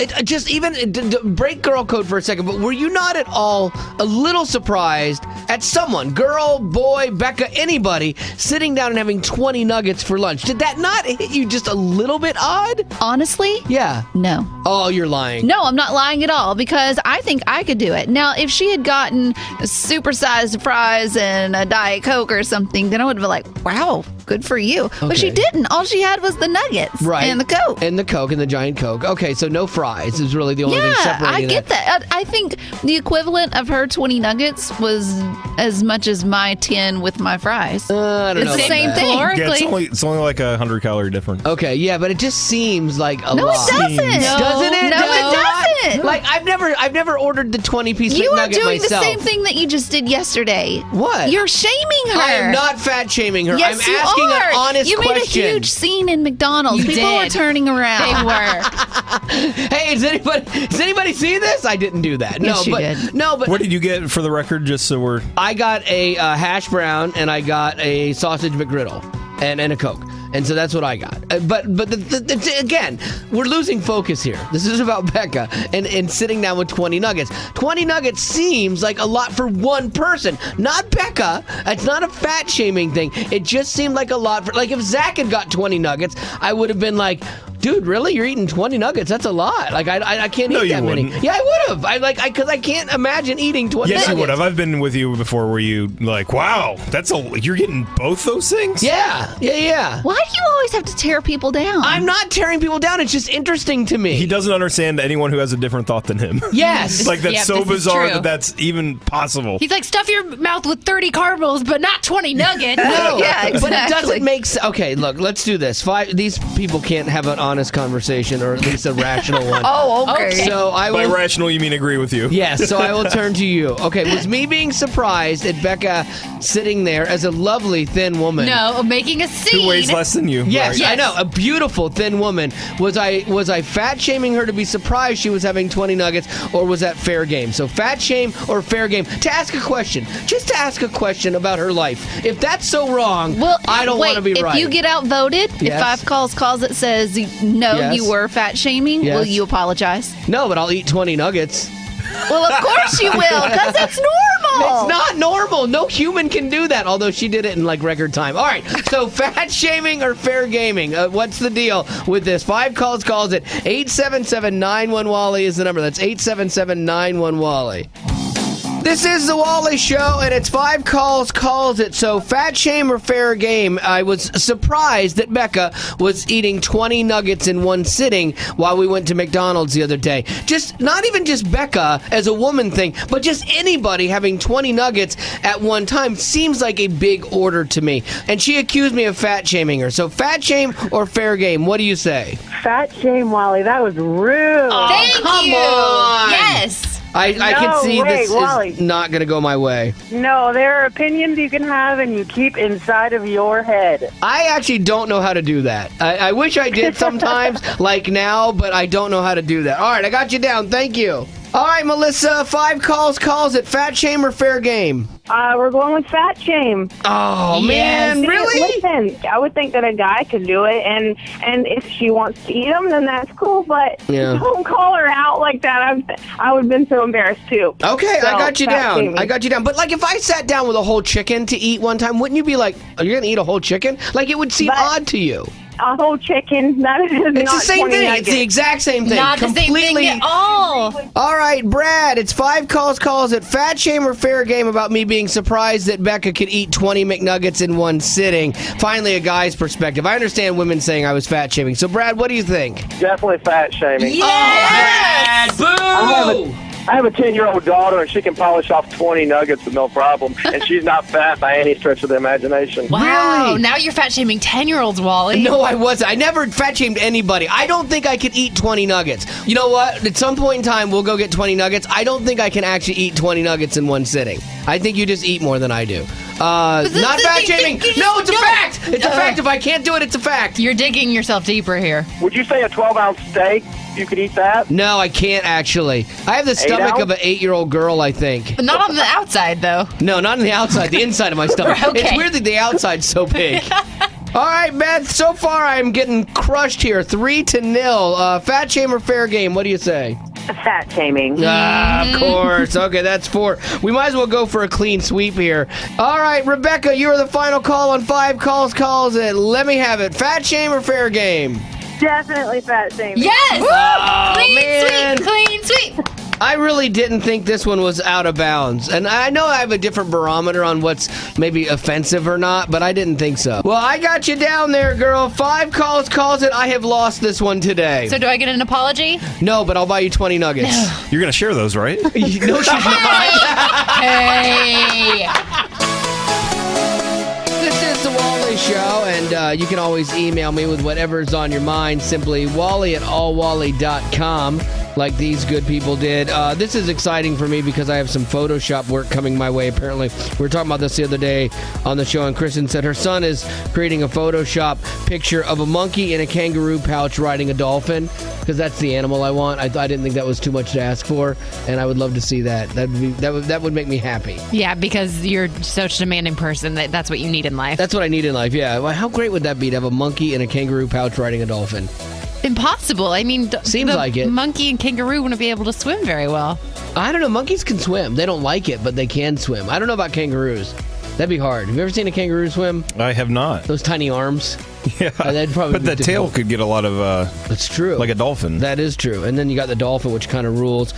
break girl code for a second, but were you not at all a little surprised at someone, girl, boy, Becca, anybody, sitting down and having 20 nuggets for lunch? Did that not hit you just a little bit odd? Honestly? Yeah. No. Oh, you're lying. No, I'm not lying at all because I think I could do it. Now, if she had gotten supersized fries and a Diet Coke or something, then I would have been like, wow, good for you. But she didn't. All she had was the nuggets and the Coke. And the Coke and the giant Coke. Okay, so no fries is really the only thing separating I get that. I think the equivalent of her 20 nuggets was as much as my 10 with my fries. I don't know. It's the same thing. Yeah, it's only like 100 calorie difference. Okay, yeah, but it just seems like a lot. No, it doesn't. Doesn't it? No, it doesn't. Like I've never ordered the 20-piece You are McNugget doing myself. the same thing that you just did yesterday. What? You're shaming her. I am not fat shaming her. Yes, I'm you asking are. an honest you question. made a huge scene in McDonald's. You People were did. turning around. They were. Hey, does anybody see this? I didn't do that. Yes, you but did. no, but What did you get for the record? Just so we're. I got a hash brown and I got a sausage McGriddle and a Coke. And so that's what I got. But again, we're losing focus here. This is about Becca and sitting down with 20 nuggets. 20 nuggets seems like a lot for one person, not Becca. It's not a fat shaming thing. It just seemed like a lot for, like if Zach had got 20 nuggets, I would have been like, dude, really? You're eating 20 nuggets? That's a lot. Like I can't eat that many. Wouldn't. Yeah, I would have. Because I can't imagine eating 20 nuggets. Yes, you would have. I've been with you before where you like, wow, you're getting both those things? Yeah. Why do you always have to tear people down? I'm not tearing people down. It's just interesting to me. He doesn't understand anyone who has a different thought than him. Yes. Like, that's Yeah, so this is bizarre true. that that's even possible. He's like, stuff your mouth with 30 caramels, but not 20 nuggets. No, Yeah, but it exactly. doesn't make sense. Okay, look, let's do this. These people can't have an honest conversation, or at least a rational one. Oh, okay. So I By will. rational, you mean agree with you. Yes, so I will turn to you. Okay, was me being surprised at Becca sitting there as a lovely thin woman? No, making a scene. Who weighs less than you? Yes, right? I know. A beautiful thin woman. Was I fat shaming her to be surprised she was having 20 nuggets, or was that fair game? So fat shame or fair game? To ask a question. Just to ask a question about her life. If that's so wrong, Well, I don't want to be if right. you get outvoted, Yes. if 5 calls it says no, Yes. you were fat shaming, Yes. will you apologize? No, but I'll eat 20 nuggets. Well, of course you will, because it's normal. It's not normal. No human can do that, although she did it in like record time. All right, so fat shaming or fair gaming? What's the deal with this? 5 calls it. 877-91-WALLY is the number. That's 877-91-WALLY. This is the Wally Show, and it's 5 calls it. So, fat shame or fair game? I was surprised that Becca was eating 20 nuggets in one sitting while we went to McDonald's the other day. Not even just Becca as a woman thing, but just anybody having 20 nuggets at one time seems like a big order to me. And she accused me of fat shaming her. So, fat shame or fair game? What do you say? Fat shame, Wally. That was rude. Thank come you. on. Yes. I can see way, this Wally. is not going to go my way. No, there are opinions you can have and you keep inside of your head. I actually don't know how to do that. I wish I did sometimes, like now, but I don't know how to do that. All right, I got you down. Thank you. All right, Melissa, 5 calls it. Fat shame or fair game? We're going with fat shame. Oh, man, really? Listen, I would think that a guy could do it, and if she wants to eat them, then that's cool, but Yeah. don't call her out like that. I would have been so embarrassed, too. Okay, So, I got you fat down. shaming. I got you down. But, like, if I sat down with a whole chicken to eat one time, wouldn't you be like, are you going to eat a whole chicken? Like, it would seem odd to you. A whole chicken, that is It's not the same 20 thing. nuggets. It's the exact same thing. Not the same thing at all. All right, Brad, it's 5 calls it. Fat shame or fair game about me being surprised that Becca could eat 20 McNuggets in one sitting. Finally, a guy's perspective. I understand women saying I was fat shaming. So, Brad, what do you think? Definitely fat shaming. Yes! Brad, boo! I have a 10-year-old daughter, and she can polish off 20 nuggets with no problem, and she's not fat by any stretch of the imagination. Wow. Really? Now you're fat shaming 10-year-olds, Wally. No, I wasn't. I never fat shamed anybody. I don't think I could eat 20 nuggets. You know what? At some point in time, we'll go get 20 nuggets. I don't think I can actually eat 20 nuggets in one sitting. I think you just eat more than I do. Not fat shaming. No, it's a fact. It's a fact. If I can't do it, it's a fact. You're digging yourself deeper here. Would you say a 12-ounce steak, you could eat that? No, I can't actually. I have the stomach of an 8-year-old girl, I think. But not on the outside, though. No, not on the outside. The inside of my stomach. Okay. It's weird that the outside's so big. All right, Beth. So far, I'm getting crushed here. 3-0. Fat shame or fair game? What do you say? Fat shaming. Of course. Okay, that's 4. We might as well go for a clean sweep here. All right, Rebecca, you are the final call on 5 calls it. Let me have it. Fat shame or fair game? Definitely fat shaming. Yes! Oh, Clean man. sweep! Clean sweep! I really didn't think this one was out of bounds. And I know I have a different barometer on what's maybe offensive or not, but I didn't think so. Well, I got you down there, girl. 5 calls it. I have lost this one today. So do I get an apology? No, but I'll buy you 20 nuggets. You're going to share those, right? No, she's not. Hey! This is the Wally Show, and you can always email me with whatever's on your mind. Simply wally@allwally.com, like these good people did. This is exciting for me because I have some Photoshop work coming my way, apparently. We were talking about this the other day on the show, and Kristen said her son is creating a Photoshop picture of a monkey in a kangaroo pouch riding a dolphin, because that's the animal I want. I didn't think that was too much to ask for, and I would love to see that. That would make me happy. Yeah, because you're such a demanding person. That's what you need in life. That's what I need in life, yeah. Well, how great would that be to have a monkey in a kangaroo pouch riding a dolphin? Impossible. I mean, Seems like it. Monkey and kangaroo wouldn't be able to swim very well. I don't know. Monkeys can swim. They don't like it, but they can swim. I don't know about kangaroos. That'd be hard. Have you ever seen a kangaroo swim? I have not. Those tiny arms. Yeah, that'd probably but be the tail difficult. could get a lot of. That's true. Like a dolphin. That is true. And then you got the dolphin, which kind of rules.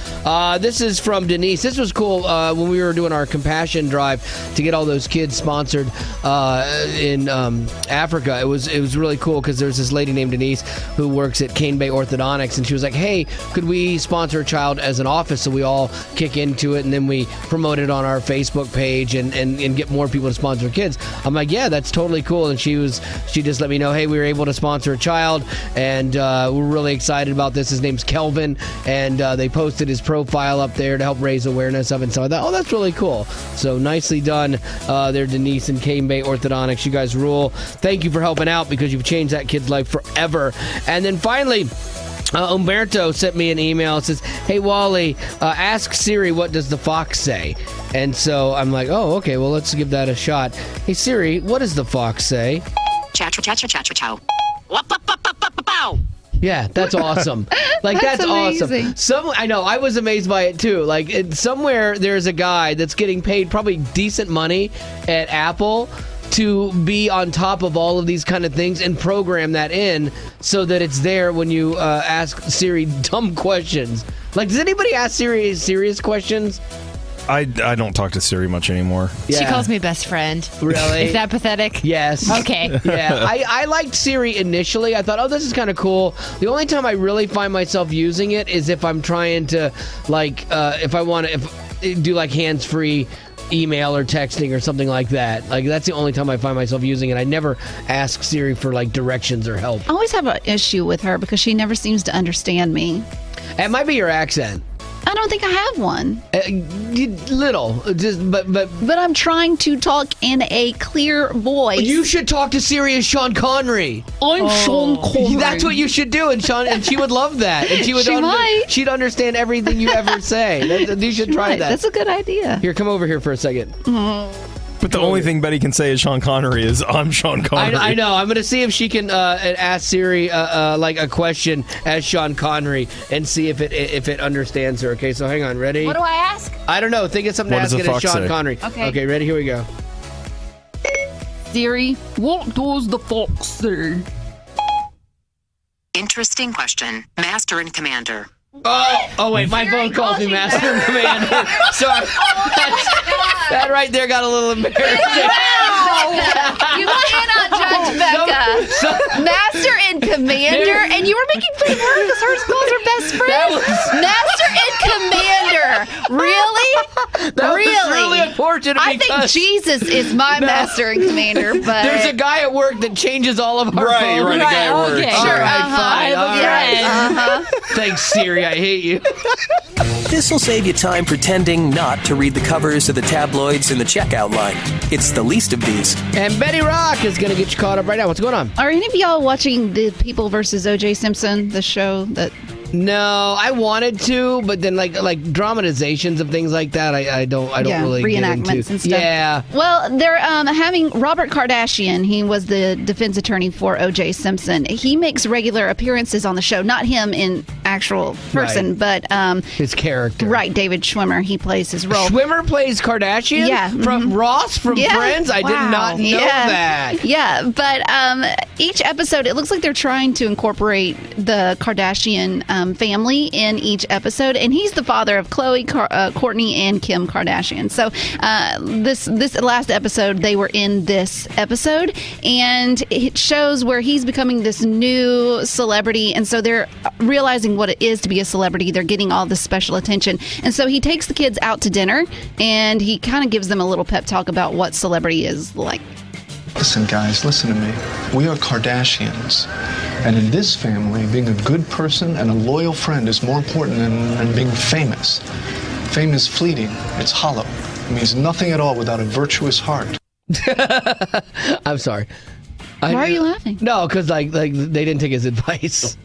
This is from Denise. This was cool when we were doing our compassion drive to get all those kids sponsored in Africa. It was really cool because there's this lady named Denise who works at Cane Bay Orthodontics, and she was like, "Hey, could we sponsor a child as an office so we all kick into it, and then we promote it on our Facebook page and get more people to sponsor kids?" I'm like, "Yeah, that's totally cool." And she just let me know, "Hey, we were able to sponsor a child, and we're really excited about this. His name's Kelvin," and they posted his profile up there to help raise awareness of it. So I thought, oh, that's really cool. So nicely done there, Denise and Cane Bay Orthodontics. You guys rule. Thank you for helping out because you've changed that kid's life forever. And then finally, Umberto sent me an email. It says, "Hey, Wally, ask Siri, what does the fox say?" And so I'm like, oh, okay, well, let's give that a shot. Hey, Siri, what does the fox say? Chow. Yeah, that's awesome. Like, that's awesome. I know, I was amazed by it too. Like, somewhere there's a guy that's getting paid probably decent money at Apple to be on top of all of these kind of things and program that in so that it's there when you ask Siri dumb questions. Like, does anybody ask Siri serious questions? I don't talk to Siri much anymore. Yeah. She calls me best friend. Really? Is that pathetic? Yes. Okay. Yeah. I liked Siri initially. I thought, oh, this is kind of cool. The only time I really find myself using it is if I'm trying to, like, if I want to do, like, hands-free email or texting or something like that. Like, that's the only time I find myself using it. I never ask Siri for, like, directions or help. I always have an issue with her because she never seems to understand me. It might be your accent. I don't think I have one. Little, just but I'm trying to talk in a clear voice. You should talk to Siri as Sean Connery. I'm Sean Connery. That's what you should do, and she would love that, and she'd understand everything you ever say. You should try that. That's a good idea. Here, come over here for a second. But the only thing Betty can say is Sean Connery is, "I'm Sean Connery." I know. I'm going to see if she can ask Siri like a question as Sean Connery and see if it understands her. Okay, so hang on. Ready? What do I ask? I don't know. Think of something to ask it as Sean Connery. Okay, ready? Here we go. Siri, what does the fox say? Interesting question. Master and Commander. Oh wait, my phone calls me Master and Commander. Sorry. That right there got a little embarrassing. Wow! You cannot judge Becca. Master and Commander, and you were making fun of her because her calls her best friend. Master and Commander. Really? That was really unfortunate. I think Jesus is my Master and Commander, but there's a guy at work that changes all of our phones. Right, a guy at work. Okay. All Sure. right, fine. All right. Thanks, Siri. I hate you. This will save you time pretending not to read the covers of the tabloids in the checkout line. It's the least of these. And Betty Rock is going to get you caught up right now. What's going on? Are any of y'all watching the People versus O.J. Simpson, the show that? No, I wanted to, but then like dramatizations of things like that, I don't really get into. Reenactments and stuff. Yeah. Well, they're having Robert Kardashian. He was the defense attorney for O.J. Simpson. He makes regular appearances on the show. Not him in actual person, but his character. Right, David Schwimmer. He plays his role. Schwimmer plays Kardashian? Yeah. From Ross from Friends? I did not know that. Yeah, but each episode, it looks like they're trying to incorporate the Kardashian family in each episode, and he's the father of Khloe, Kourtney, and Kim Kardashian. So this last episode, they were in this episode, and it shows where he's becoming this new celebrity, and so they're realizing what it is to be a celebrity. They're getting all this special attention, and so he takes the kids out to dinner, and he kind of gives them a little pep talk about what celebrity is like. Listen, guys, listen to me. We are Kardashians. And in this family, being a good person and a loyal friend is more important than being famous. Fame is fleeting. It's hollow. It means nothing at all without a virtuous heart. I'm sorry. Why are you laughing? No, because like they didn't take his advice.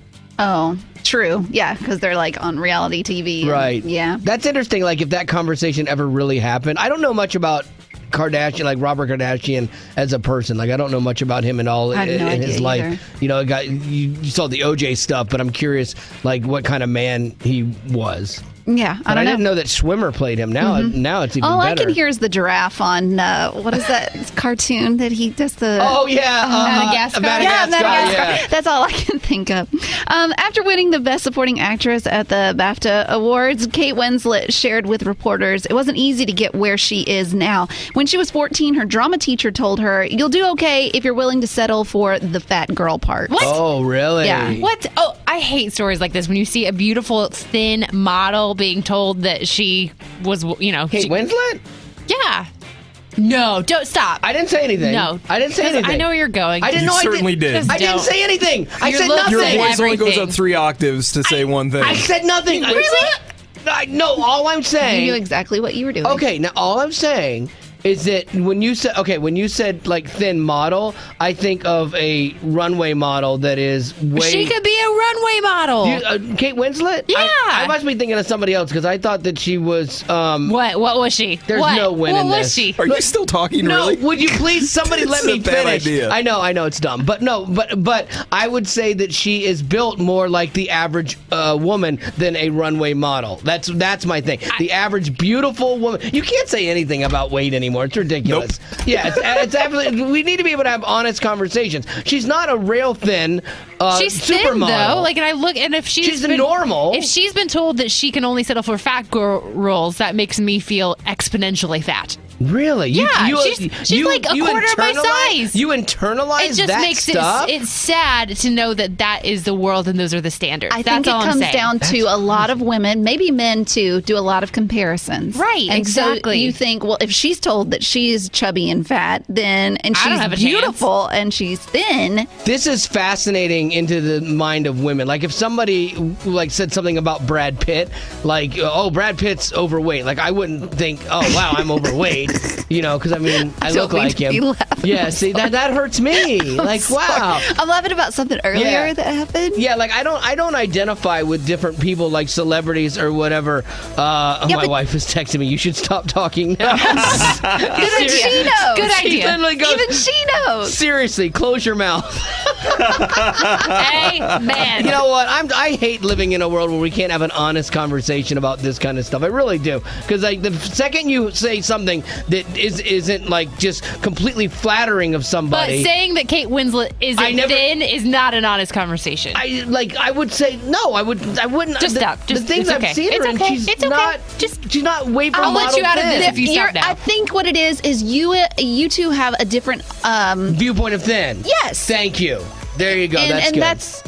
Oh, true. Yeah, because they're like on reality TV. Right. Yeah. That's interesting. Like if that conversation ever really happened. I don't know much about Kardashian, like Robert Kardashian as a person. Like I don't know much about him at all I have no in idea his life. either. You know, you saw the OJ stuff, but I'm curious like what kind of man he was. Yeah, But I didn't know that Schwimmer played him. Now it's even All better. I can hear is the giraffe on, what is that cartoon that he does the... Oh, yeah. Madagascar. Madagascar, Madagascar. yeah. That's all I can think of. After winning the Best Supporting Actress at the BAFTA Awards, Kate Winslet shared with reporters it wasn't easy to get where she is now. When she was 14, her drama teacher told her, "You'll do okay if you're willing to settle for the fat girl part." What? Oh, really? Yeah. What? Oh, I hate stories like this when you see a beautiful, thin model being told that she was, Kate Winslet? Yeah. No, don't stop. I didn't say anything. No. I didn't say anything. I know where you're going. I didn't You know certainly did. Just I didn't don't. say anything. I You're said looking Your nothing. at voice only goes everything. up 3 octaves to say one thing. I said nothing. Really? No, all I'm You saying. knew exactly what you were doing. Okay, now all I'm saying is that when you said like thin model, I think of a runway model that is way. She could be a runway model. Kate Winslet? Yeah. I must be thinking of somebody else because I thought that she was. What was she? There's What? no win what in was this. she? Are you still talking, No, really? would you please somebody let It's me a bad finish? idea. I know it's dumb, but no, but I would say that she is built more like the average woman than a runway model. That's my thing. The average beautiful woman. You can't say anything about weight anymore. It's ridiculous. Yeah, it's absolutely. We need to be able to have honest conversations. She's not a rail thin. She's thin supermodel. though. Like, and I look, and if She's normal. if she's been told that she can only settle for fat girl roles, that makes me feel exponentially fat. Really? Yeah, she's like a quarter of my size. You internalize It just that makes stuff? it's sad to know that is the world and those are the standards. I That's think all it I'm comes saying. down to a lot of women, maybe men too, do a lot of comparisons. Right, and exactly. So you think, well, if she's told that she's chubby and fat, then and I don't have a she's chance. beautiful and she's thin. This is fascinating into the mind of women. Like if somebody like said something about Brad Pitt, like, oh, Brad Pitt's overweight. Like I wouldn't think, oh wow, I'm overweight. You know, because I mean, I look Don't mean like to be him. laughing. Yeah, see that hurts me. Like wow. I'm laughing about something earlier that happened. Yeah, like I don't identify with different people like celebrities or whatever. My but- wife is texting me. You should stop talking now. Even she knows. Good She idea. literally goes, Even she knows. seriously, close your mouth. Hey, man. You know what? I hate living in a world where we can't have an honest conversation about this kind of stuff. I really do. Because like the second you say something that isn't like just completely flattering of But somebody, saying that Kate Winslet isn't thin is not an honest conversation. I would say no. I wouldn't. Just stop. The Just- things it's I've okay. seen her, It's and okay. she's It's okay. not. She's not way from I'll let you out of thin. this if you stop now. I think what it is you two have a different viewpoint of thin. Yes. Thank you. There you go. And- That's and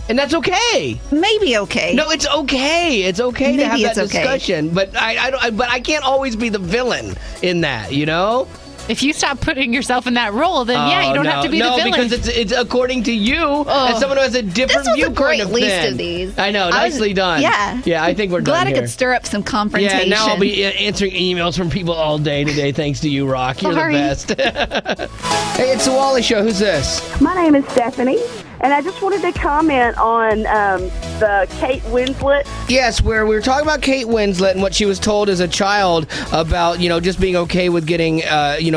good. that's okay. maybe okay. No, it's okay. It's okay to Maybe have that it's okay. discussion, but I can't always be the villain in that. You know. If you stop putting yourself in that role, then you don't have to be the villain. No, because it's according to you as someone who has a different This was a viewpoint great of least thin. of these. I know, I was- nicely done. yeah. Yeah, I think we're Glad done I here. could stir up some confrontation. Yeah, now I'll be answering emails from people all day today, thanks to you, Rock. You're Sorry. the best. Hey, it's the Wally Show. Who's this? My name is Stephanie, and I just wanted to comment on the Kate Winslet. Yes, where we were talking about Kate Winslet and what she was told as a child about, just being okay with getting,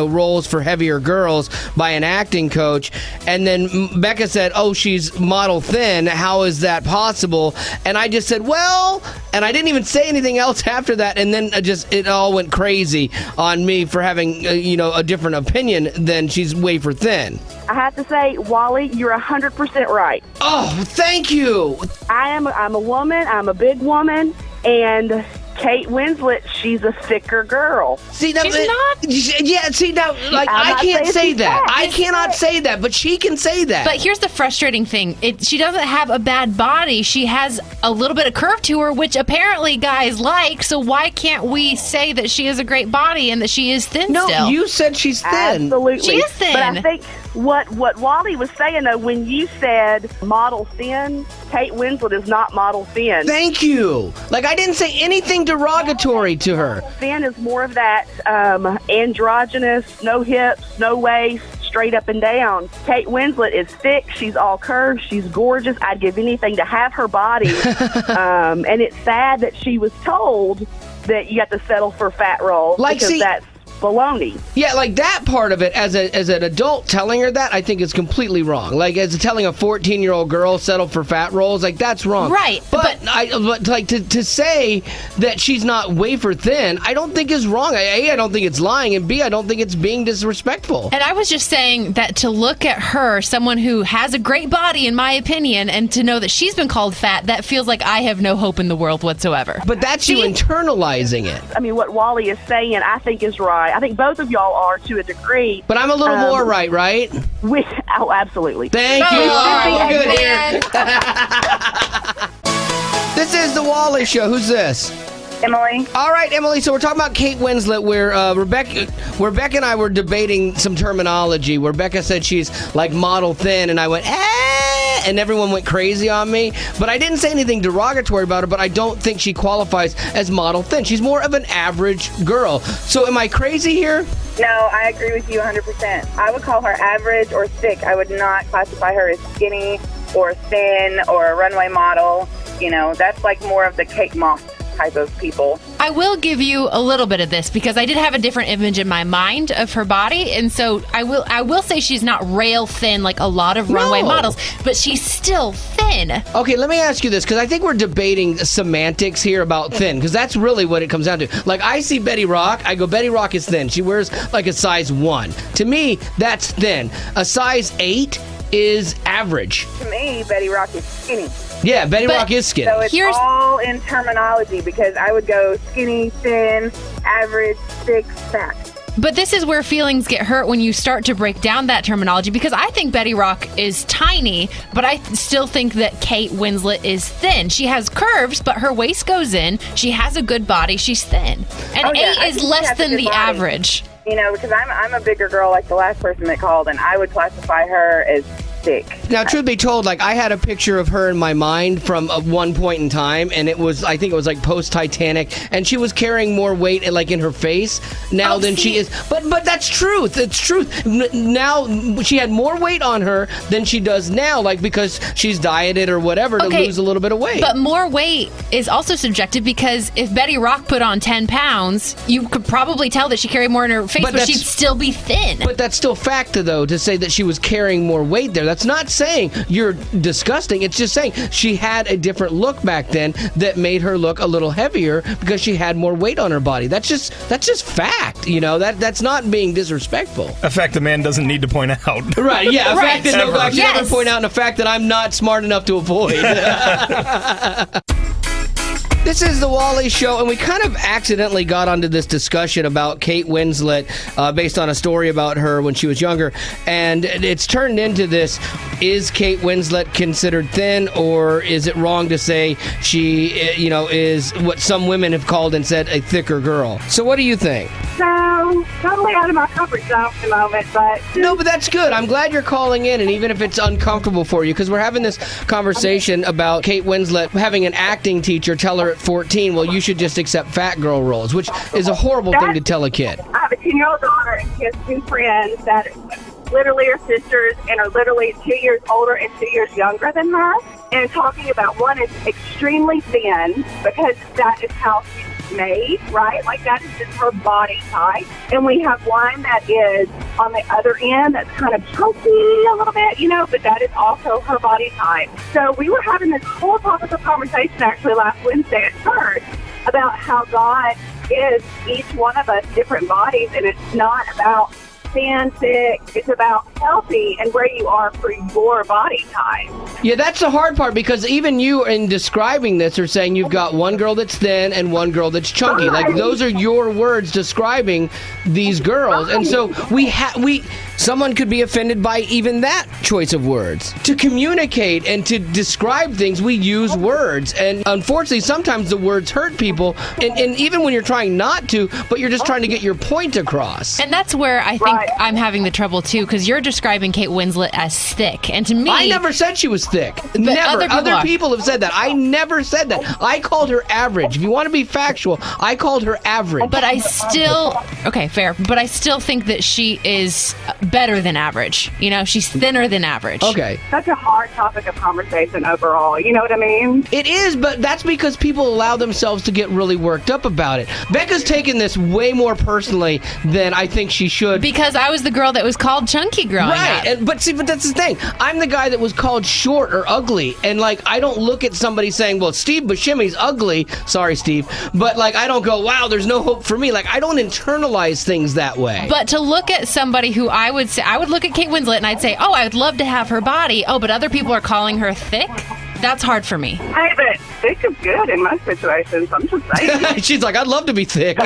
roles for heavier girls by an acting coach. And then Becca said, oh, she's model thin. How is that possible? And I just said, well, and I didn't even say anything else after that. And then it all went crazy on me for having, a different opinion than she's way for thin. I have to say, Wally, you're 100% 100% right. Oh, thank you. I'm a woman. I'm a big woman, and Kate Winslet, she's a thicker girl. See, that, She's not. Yeah, see, now, like, I'm I not can't saying say she's that. fat. I cannot say that, but she can say that. But here's the frustrating thing. She doesn't have a bad body. She has a little bit of curve to her, which apparently guys like. So why can't we say that she has a great body and that she is thin no, still? you said she's thin. Absolutely. She is thin. But I think what Wally was saying, though, when you said model thin, Kate Winslet is not model thin. Thank you. Like, I didn't say anything derogatory to her. Thin is more of that androgynous, no hips, no waist, straight up and down. Kate Winslet is thick. She's all curves. She's gorgeous. I'd give anything to have her body. And it's sad that she was told that you have to settle for fat roll, Like, because see- that's baloney. Yeah, like that part of it, as an adult telling her that, I think is completely wrong. Like, as telling a 14-year-old girl settle for fat rolls, like, that's wrong. Right, But like to say that she's not wafer thin, I don't think is wrong. I don't think it's lying, and B, I don't think it's being disrespectful. And I was just saying that to look at her, someone who has a great body, in my opinion, and to know that she's been called fat, that feels like I have no hope in the world whatsoever. But that's you internalizing it. I mean, what Wally is saying, I think is right. I think both of y'all are to a degree. But I'm a little more right? Oh, absolutely. Thank you. All right, we're good here. This is the Wally Show. Who's this? Emily. All right, Emily. So we're talking about Kate Winslet, where Rebecca and I were debating some terminology. Where Rebecca said she's like model thin, and I went, and everyone went crazy on me. But I didn't say anything derogatory about her, but I don't think she qualifies as model thin. She's more of an average girl. So am I crazy here? No, I agree with you 100%. I would call her average or thick. I would not classify her as skinny or thin or a runway model. You know, that's like more of the Kate Moss type of people. I will give you a little bit of this because I did have a different image in my mind of her body, and so I will say she's not rail thin like a lot of runway models, but she's still thin. Okay, let me ask you this, because I think we're debating semantics here about thin, because that's really what it comes down to. Like, I see Betty Rock, I go, Betty Rock is thin. She wears like a size 1. To me, that's thin. A size 8 is average. To me, Betty Rock is skinny. Yeah, Betty Rock is skinny. So it's all in terminology, because I would go skinny, thin, average, thick, fat. But this is where feelings get hurt when you start to break down that terminology, because I think Betty Rock is tiny, but I still think that Kate Winslet is thin. She has curves, but her waist goes in. She has a good body. She's thin. And 8 is less than the average. You know, because I'm a bigger girl like the last person that called, and I would classify her as thick. Now, truth be told, like, I had a picture of her in my mind from one point in time, and I think it was like post-Titanic, and she was carrying more weight, like, in her face now than she is. But that's truth. It's truth. Now, she had more weight on her than she does now, like, because she's dieted or whatever to lose a little bit of weight. But more weight is also subjective, because if Betty Rock put on 10 pounds, you could probably tell that she carried more in her face, but she'd still be thin. But that's still fact, though, to say that she was carrying more weight there. That's not saying you're disgusting. It's just saying she had a different look back then that made her look a little heavier because she had more weight on her body. That's just fact. You know, that's not being disrespectful. A fact a man doesn't need to point out. Right, yeah. A fact that nobody should ever Yes. point out, and a fact that I'm not smart enough to avoid. This is the Wally Show, and we kind of accidentally got onto this discussion about Kate Winslet based on a story about her when she was younger, and it's turned into this: is Kate Winslet considered thin, or is it wrong to say she, is what some women have called and said a thicker girl? So what do you think? So, totally out of my comfort zone at the moment, but... No, but that's good. I'm glad you're calling in, and even if it's uncomfortable for you, because we're having this conversation about Kate Winslet having an acting teacher tell her at 14, well, you should just accept fat girl roles, which is a horrible thing to tell a kid. I have a 10-year-old daughter, and she has 2 friends that literally are sisters and are literally 2 years older and 2 years younger than her. And talking about one is extremely thin because that is how she's made, right? Like that is just her body type. And we have one that is on the other end that's kind of chunky a little bit, but that is also her body type. So we were having this whole topical conversation actually last Wednesday at church about how God is each one of us different bodies, and it's not about thin, thick. It's about healthy and where you are for your body type. Yeah, that's the hard part, because even you in describing this are saying you've got one girl that's thin and one girl that's chunky. Like, those are your words describing these girls. And so someone could be offended by even that choice of words. To communicate and to describe things, we use words. And unfortunately, sometimes the words hurt people. And even when you're trying not to, but you're just trying to get your point across. And that's where I think I'm having the trouble, too, because you're describing Kate Winslet as thick. And to me... I never said she was thick. Never. Other people have said that. I never said that. I called her average. If you want to be factual, I called her average. But I still... Okay, fair. But I still think that she is better than average. You know, she's thinner than average. Okay. Such a hard topic of conversation overall. You know what I mean? It is, but that's because people allow themselves to get really worked up about it. Becca's taken this way more personally than I think she should. Because I was the girl that was called chunky growing up. But that's the thing. I'm the guy that was called short or ugly. And, like, I don't look at somebody saying, well, Steve Buscemi's ugly. Sorry, Steve. But, like, I don't go, wow, there's no hope for me. Like, I don't internalize things that way. But to look at somebody who I would say, I would look at Kate Winslet and I'd say, oh, I would love to have her body. Oh, but other people are calling her thick? That's hard for me. Hey, but thick is good in most situations. I'm just saying. She's like, I'd love to be thick.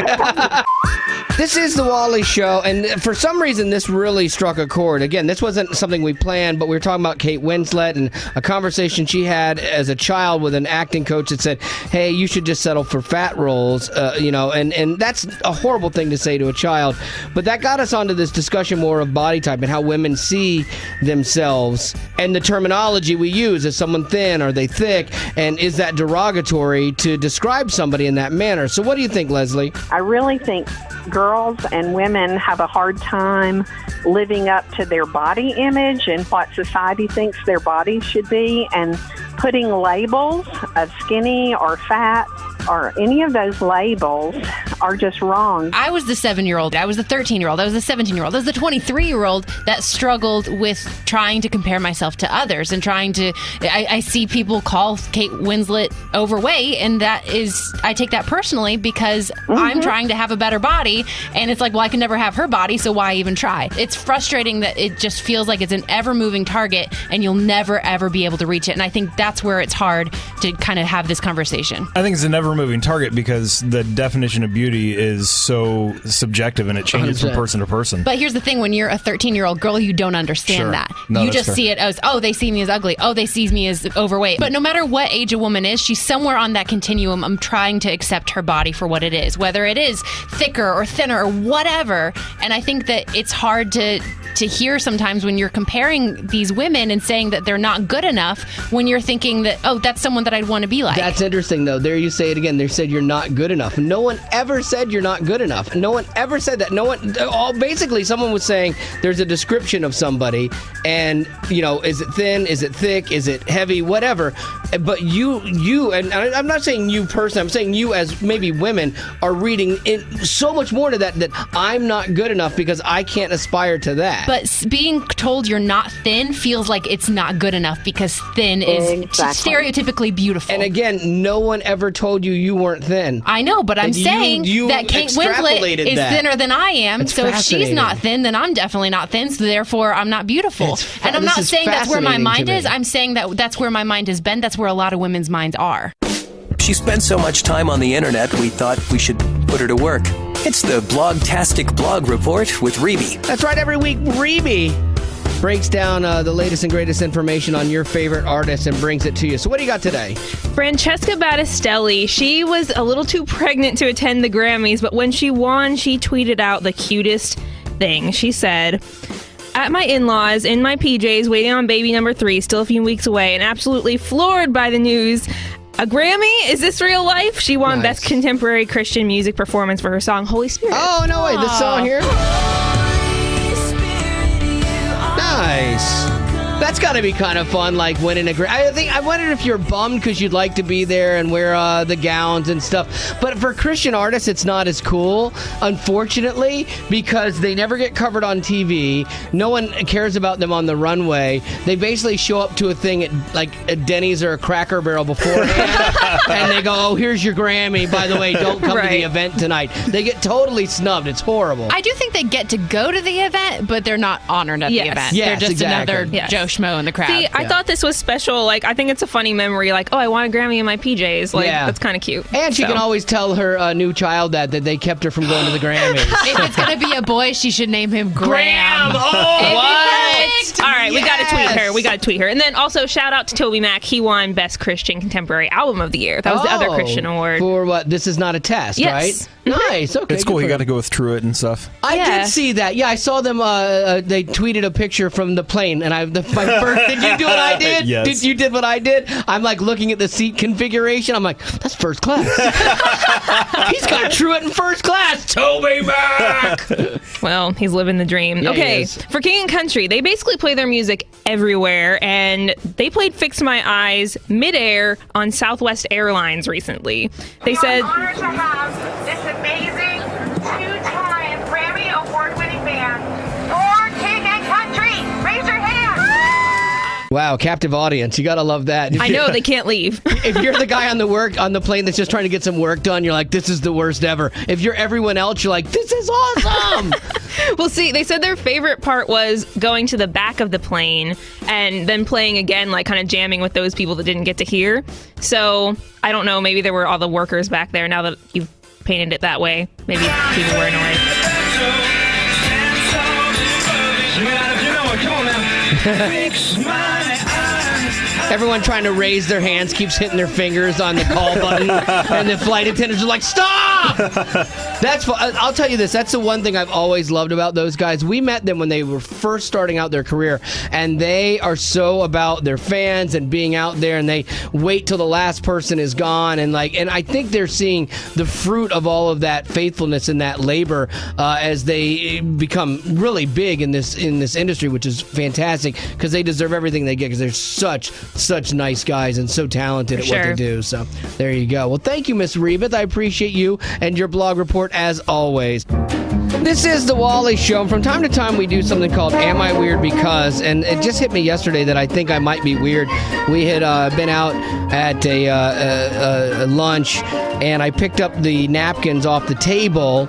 This is the Wally Show, and for some reason, this really struck a chord. Again, this wasn't something we planned, but we were talking about Kate Winslet and a conversation she had as a child with an acting coach that said, hey, you should just settle for fat roles, and that's a horrible thing to say to a child. But that got us onto this discussion more of body type and how women see themselves and the terminology we use. Is someone thin? Are they thick? And is that derogatory to describe somebody in that manner? So what do you think, Leslie? I really think girls and women have a hard time living up to their body image and what society thinks their bodies should be, and putting labels of skinny or fat or any of those labels are just wrong. I was the 7-year-old. I was the 13-year-old. I was the 17-year-old. I was the 23-year-old that struggled with trying to compare myself to others and trying to... I see people call Kate Winslet overweight, and that is... I take that personally because I'm trying to have a better body, and it's like, well, I can never have her body, so why even try? It's frustrating that it just feels like it's an ever-moving target, and you'll never, ever be able to reach it. And I think that's where it's hard to kind of have this conversation. I think it's an ever-moving target because the definition of beauty is so subjective and it changes 100%. From person to person. But here's the thing, when you're a 13-year-old girl, you don't understand that. No, you just see it as, oh, they see me as ugly. Oh, they see me as overweight. But no matter what age a woman is, she's somewhere on that continuum. I'm trying to accept her body for what it is, whether it is thicker or thinner or whatever. And I think that it's hard to hear sometimes when you're comparing these women and saying that they're not good enough when you're thinking that, oh, that's someone that I'd want to be like. That's interesting, though. There you say it again. They said you're not good enough. No one ever said you're not good enough. No one ever said that. Basically, someone was saying there's a description of somebody, and, is it thin? Is it thick? Is it heavy? Whatever. But you, and I'm not saying you personally, I'm saying you as maybe women are reading in so much more to that I'm not good enough because I can't aspire to that. But being told you're not thin feels like it's not good enough because thin is stereotypically beautiful. And again, no one ever told you weren't thin. I know, but I'm saying that Kate Winslet is thinner than I am. So if she's not thin, then I'm definitely not thin. So therefore, I'm not beautiful. And I'm not saying that's where my mind is. I'm saying that that's where my mind has been. That's where a lot of women's minds are. She spent so much time on the internet, we thought we should put her to work. It's the Blogtastic Blog Report with Reby. That's right, every week Reby breaks down the latest and greatest information on your favorite artists and brings it to you. So what do you got today? Francesca Battistelli, she was a little too pregnant to attend the Grammys, but when she won, she tweeted out the cutest thing. She said, "At my in-laws, in my PJs, waiting on baby number 3, still a few weeks away, and absolutely floored by the news. A Grammy? Is this real life?" She won Best Contemporary Christian Music Performance for her song Holy Spirit. Oh, no way. This song here? Nice. That's got to be kind of fun, like winning a Grammy. I wondered if you're bummed because you'd like to be there and wear the gowns and stuff. But for Christian artists, it's not as cool, unfortunately, because they never get covered on TV. No one cares about them on the runway. They basically show up to a thing at Denny's or a Cracker Barrel beforehand, and they go, "Oh, here's your Grammy. By the way, don't come to the event tonight." They get totally snubbed. It's horrible. I do think they get to go to the event, but they're not honored at the event. Yes, they're just exactly. another Joe Schmo in the crowd. See, I thought this was special. Like, I think it's a funny memory. Like, oh, I want a Grammy in my PJs. Like, that's kind of cute. And she can always tell her new child that they kept her from going to the Grammys. If it's going to be a boy, she should name him Graham. Oh, what? All right, we got to tweet her. And then also, shout out to Toby Mac. He won Best Christian Contemporary Album of the Year. That was the other Christian award. For what? This Is Not a Test, right? Nice. Okay. It's cool. You got to go with Truett and stuff. I did see that. Yeah, I saw them. They tweeted a picture from the plane, and my first. Did you do what I did? Yes. You did what I did? I'm like looking at the seat configuration. I'm like, that's first class. He's got Truett in first class. Toby Mac. Well, he's living the dream. Yeah, okay, for King and Country, they basically play their music everywhere, and they played Fix My Eyes midair on Southwest Airlines recently. They said... I'm honored to have this amazing two-time Grammy award-winning band for King and Country. Raise your hand. Wow, captive audience. You got to love that. I know, they can't leave. If you're the guy on the plane that's just trying to get some work done, you're like, this is the worst ever. If you're everyone else, you're like, this is awesome. Well, see, they said their favorite part was going to the back of the plane and then playing again, like kind of jamming with those people that didn't get to hear. So, I don't know, maybe there were all the workers back there. Now that you've painted it that way, maybe people were annoyed. Everyone trying to raise their hands keeps hitting their fingers on the call button, and the flight attendants are like, "Stop!" That's. I'll tell you this. That's the one thing I've always loved about those guys. We met them when they were first starting out their career, and they are so about their fans and being out there, and they wait till the last person is gone, and I think they're seeing the fruit of all of that faithfulness and that labor as they become really big in this industry, which is fantastic because they deserve everything they get because they're such nice guys and so talented at what they do. So there you go. Well, thank you, Miss Rebeth. I appreciate you and your blog report as always. This is the Wally Show, and from time to time we do something called Am I Weird Because? And it just hit me yesterday that I think I might be weird. We had been out at a lunch, and I picked up the napkins off the table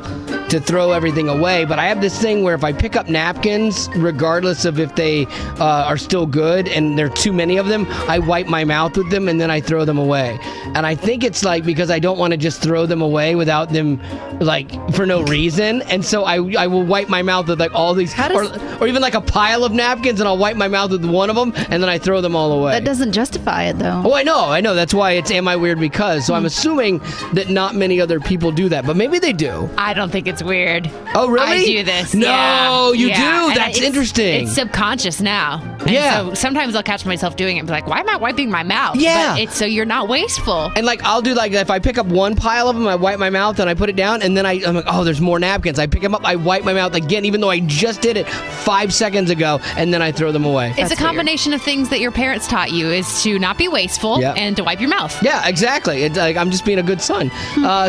to throw everything away, but I have this thing where if I pick up napkins, regardless of if they are still good and there are too many of them, I wipe my mouth with them and then I throw them away. And I think it's like because I don't want to just throw them away without them, like, for no reason. And so I will wipe my mouth with like all these, or even like a pile of napkins, and I'll wipe my mouth with one of them and then I throw them all away. That doesn't justify it, though. Oh, I know. That's why it's Am I Weird Because? So I'm assuming that not many other people do that, but maybe they do. I don't think it's weird. Oh, really? I do this. No, you do? And That's interesting. It's subconscious now. And so sometimes I'll catch myself doing it and be like, why am I wiping my mouth? Yeah. But it's so you're not wasteful. And like I'll do like if I pick up one pile of them, I wipe my mouth and I put it down, and then I'm like, oh, there's more napkins. I pick them up, I wipe my mouth again, even though I just did it 5 seconds ago, and then I throw them away. It's a combination of things that your parents taught you is to not be wasteful and to wipe your mouth. Yeah, exactly. It's like I'm just being a good son.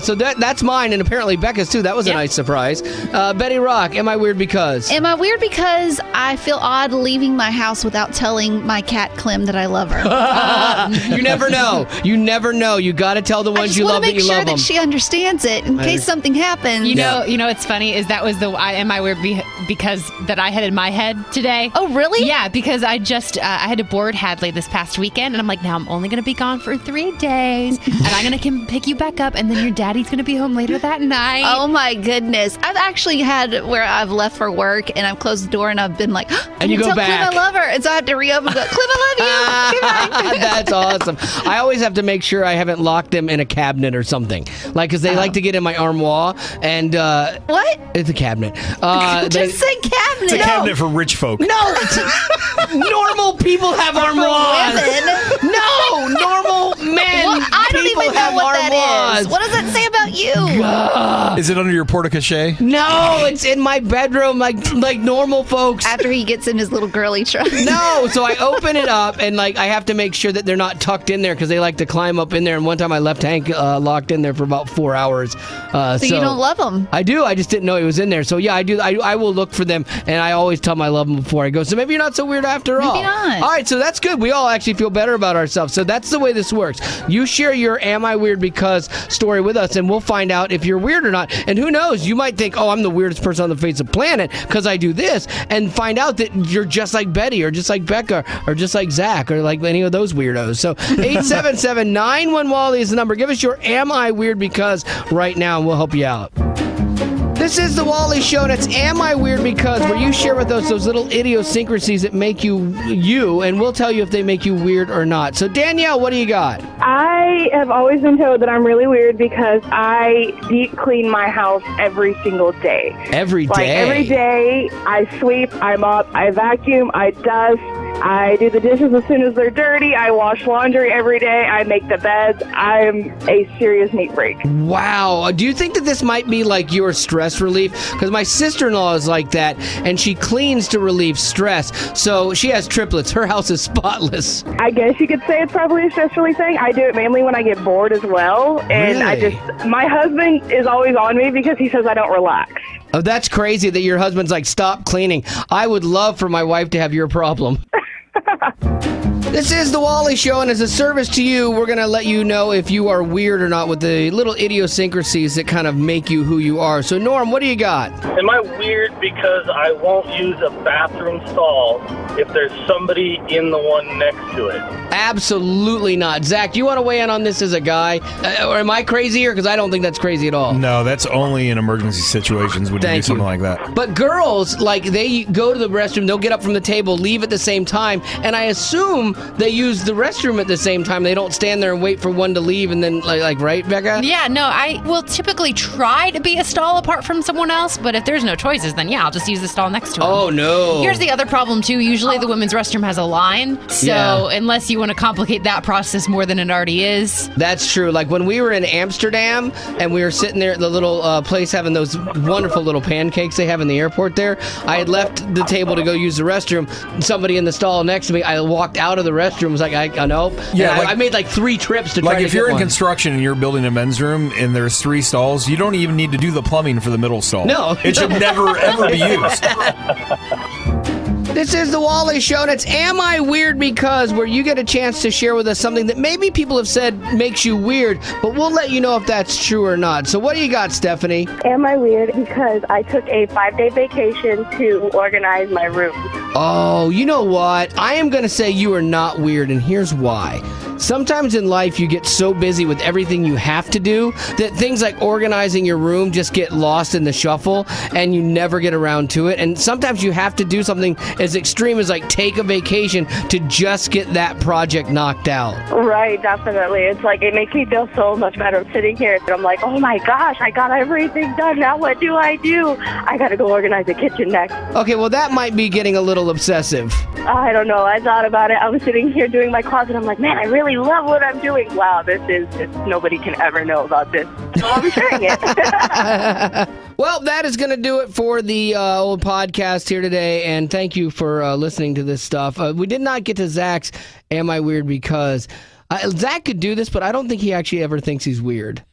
So that's mine, and apparently Becca's too. That was a nice surprise. Betty Rock, Am I Weird Because? Am I weird because I feel odd leaving my house without telling my cat Clem that I love her? You never know. You never know. You got to tell the ones you love that you love them. I just want to make sure that she understands it in case something happens. You know what's funny is that was the Am I Weird Because that I had in my head today. Oh, really? Yeah, because I just I had to board Hadley this past weekend, and I'm like, now I'm only going to be gone for 3 days, and I'm going to come pick you back up, and then your daddy's going to be home later that night. Oh my goodness. I've actually had where I've left for work and I've closed the door and I've been like, and you go tell back. Clem I love her. And so I have to re-open and go, Clem, I love you. That's awesome. I always have to make sure I haven't locked them in a cabinet or something. Like, because they like to get in my armoire. And what? It's a cabinet. Just say cabinet. It's a cabinet for rich folk. No, normal people have armoires. Women. No, normal men. Well, I don't even know what that is. What does that say about you. Is it under your porte-cochere? No, it's in my bedroom like normal folks. After he gets in his little girly truck. No, so I open it up and like I have to make sure that they're not tucked in there because they like to climb up in there. And one time I left Hank locked in there for about 4 hours. So you don't love him. I do. I just didn't know he was in there. So yeah, I do. I will look for them, and I always tell them I love them before I go. So maybe you're not so weird after all. Maybe not. All right, so that's good. We all actually feel better about ourselves. So that's the way this works. You share your "Am I Weird Because" story with us, and we'll find out if you're weird or not. And who knows? You might think, "Oh, I'm the weirdest person on the face of the planet because I do this," and find out that you're just like Betty, or just like Becca, or just like Zach, or like any of those weirdos. So 877-91-WALLY is the number. Give us your "Am I Weird Because" right now, and we'll help you out. This is the Wally Show, and it's Am I Weird Because, where you share with us those little idiosyncrasies that make you, and we'll tell you if they make you weird or not. So, Danielle, what do you got? I have always been told that I'm really weird because I deep clean my house every single day. Every day? Like every day, I sweep, I mop, I vacuum, I dust, I do the dishes as soon as they're dirty, I wash laundry every day, I make the beds. I'm a serious neat freak. Wow. Do you think that this might be like your stress relief? Because my sister-in-law is like that, and she cleans to relieve stress. So she has triplets. Her house is spotless. I guess you could say it's probably a stress relief thing. I do it mainly when I get bored as well. And Really? my husband is always on me because he says I don't relax. Oh, that's crazy that your husband's like, stop cleaning. I would love for my wife to have your problem. This is the Wally Show, and as a service to you, we're going to let you know if you are weird or not with the little idiosyncrasies that kind of make you who you are. So, Norm, what do you got? Am I weird because I won't use a bathroom stall if there's somebody in the one next to it? Absolutely not. Zach, do you want to weigh in on this as a guy? Or am I crazy here? Because I don't think that's crazy at all. No, that's only in emergency situations when you do something like that. But girls, like, they go to the restroom, they'll get up from the table, leave at the same time, and I assume they use the restroom at the same time. They don't stand there and wait for one to leave and then, like right, Becca? Yeah, no, I will typically try to be a stall apart from someone else, but if there's no choices, then yeah, I'll just use the stall next to him. Oh, no. Here's the other problem, too. Usually the women's restroom has a line, so unless you want to complicate that process more than it already is. That's true. Like when we were in Amsterdam and we were sitting there at the little place having those wonderful little pancakes they have in the airport there, I had left the table to go use the restroom. Somebody in the stall next to me, I walked out of the restroom, was like, I know. Yeah, I made like 3 trips to try to Like if you're get in one. construction and you're building a men's room and there's 3 stalls, you don't even need to do the plumbing for the middle stall. No. It should never, ever be used. This is the Wally Show, and it's Am I Weird Because, where you get a chance to share with us something that maybe people have said makes you weird, but we'll let you know if that's true or not. So what do you got, Stephanie? Am I weird because I took a 5-day vacation to organize my room? Oh, you know what? I am going to say you are not weird, and here's why. Sometimes in life you get so busy with everything you have to do that things like organizing your room just get lost in the shuffle and you never get around to it. And sometimes you have to do something as extreme as like take a vacation to just get that project knocked out. Right, definitely. It's like, it makes me feel so much better. I'm sitting here and I'm like, oh my gosh, I got everything done. Now what do? I got to go organize the kitchen next. Okay, well that might be getting a little obsessive. I don't know. I thought about it. I was sitting here doing my closet. I'm like, man, I really love what I'm doing. Wow, nobody can ever know about this. So I'm sharing it. Well, that is going to do it for the old podcast here today, and thank you for listening to this stuff. We did not get to Zach's Am I Weird Because. Zach could do this, but I don't think he actually ever thinks he's weird.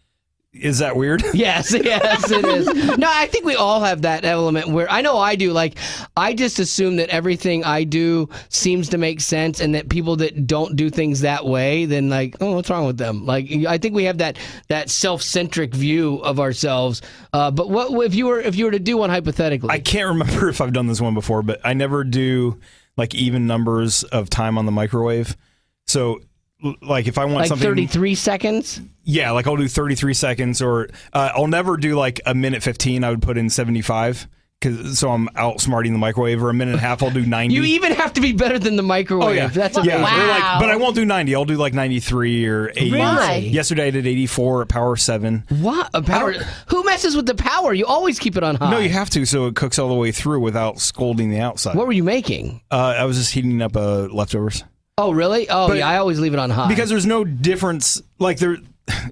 Is that weird? Yes, it is. No, I think we all have that element where, I know I do, like, I just assume that everything I do seems to make sense, and that people that don't do things that way, then like, oh, what's wrong with them? Like, I think we have that self-centric view of ourselves. But what if you were to do one hypothetically? I can't remember if I've done this one before, but I never do like even numbers of time on the microwave. So like if I want like something 33 seconds? Yeah, like I'll do 33 seconds, or I'll never do like a minute 15. I would put in 75, so I'm outsmarting the microwave. Or a minute and a half, I'll do 90. You even have to be better than the microwave. Oh yeah, That's amazing. Wow. But I won't do 90. I'll do like 93 or 80. Really? Yesterday I did 84 at power 7. What? A power? Who messes with the power? You always keep it on high. No, you have to, so it cooks all the way through without scalding the outside. What were you making? I was just heating up leftovers. Oh, really? Oh, But yeah, I always leave it on high. Because there's no difference. Like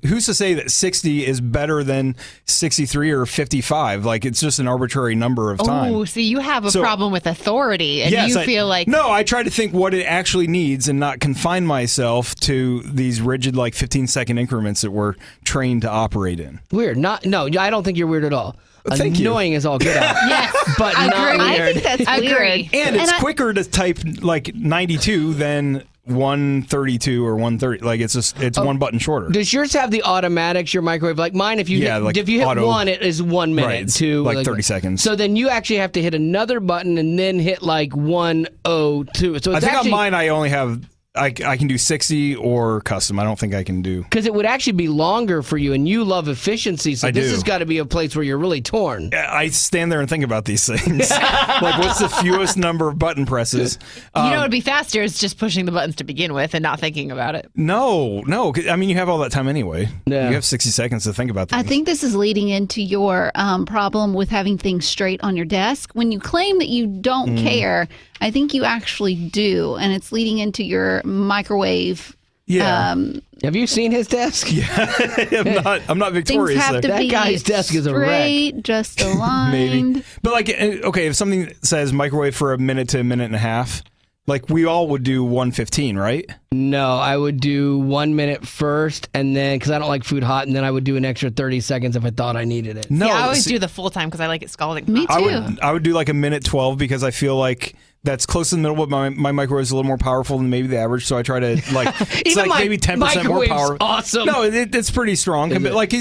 who's to say that 60 is better than 63 or 55? Like, it's just an arbitrary number of time. Oh, so you have a So- problem with authority, and Yes, you feel like no, I try to think what it actually needs and not confine myself to these rigid, like 15-second increments that we're trained to operate in. Weird. No, I don't think you're weird at all. Thank you. Annoying as all get out. Yes, but I not agree. weird. I think that's Agree. weird. And it's quicker to type like 92 than 132 or 130. Like, it's one button shorter. Does yours have the automatics, your microwave? Like mine, if you hit auto- 1, it is 1 minute. Right, it's 2, like 30 seconds. So then you actually have to hit another button and then hit like 102. So I it's think actually, on mine I only have I can do 60 or custom. I don't think I can do. because it would actually be longer for you, and you love efficiency. So I this do. has got to be a place where you're really torn. I stand there and think about these things. Like, what's the fewest number of button presses? you know, it'd be faster is just pushing the buttons to begin with and not thinking about it. No. I mean, you have all that time anyway. Yeah. You have 60 seconds to think about things. I think this is leading into your problem with having things straight on your desk. When you claim that you don't care, I think you actually do, and it's leading into your microwave. Yeah. Have you seen his desk? Yeah. I'm not Things victorious have there. to That be guy's desk is a wreck. straight, just aligned. Maybe. But like, okay, if something says microwave for a minute to a minute and a half, like we all would do 115, right? No, I would do 1 minute first, and then because I don't like food hot, and then I would do an extra 30 seconds if I thought I needed it. No, I always see, do the full time because I like it scalding. Me hot. too. I would do like a minute 12 because I feel like that's close to the middle, but my microwave is a little more powerful than maybe the average, so I try to like it's Even like my maybe 10% more microwave's power. awesome. No, it's pretty strong. Is it? Like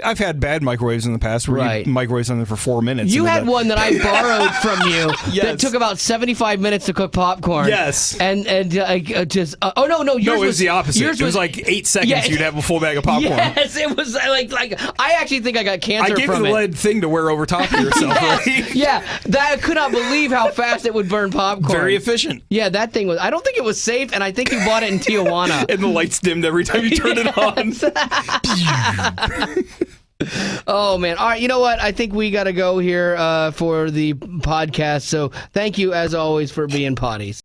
I've had bad microwaves in the past where Right. you microwave something for 4 minutes. You and had one that I borrowed from you that Yes. took about 75 minutes to cook popcorn. Yes. And just oh no, yours No, it was was the opposite. Yours It was like 8 seconds Yeah. you'd have a full bag of popcorn. Yes, it was like I actually think I got I cancer gave you from the it. lead thing to wear over top of yourself, right? Yeah, I could not believe how fast it would burn popcorn. Very efficient. Yeah, that thing was. I don't think it was safe, and I think you bought it in Tijuana. And the lights dimmed every time you turned it on. Oh man! All right, you know what? I think we got to go here for the podcast. So thank you as always for being potties.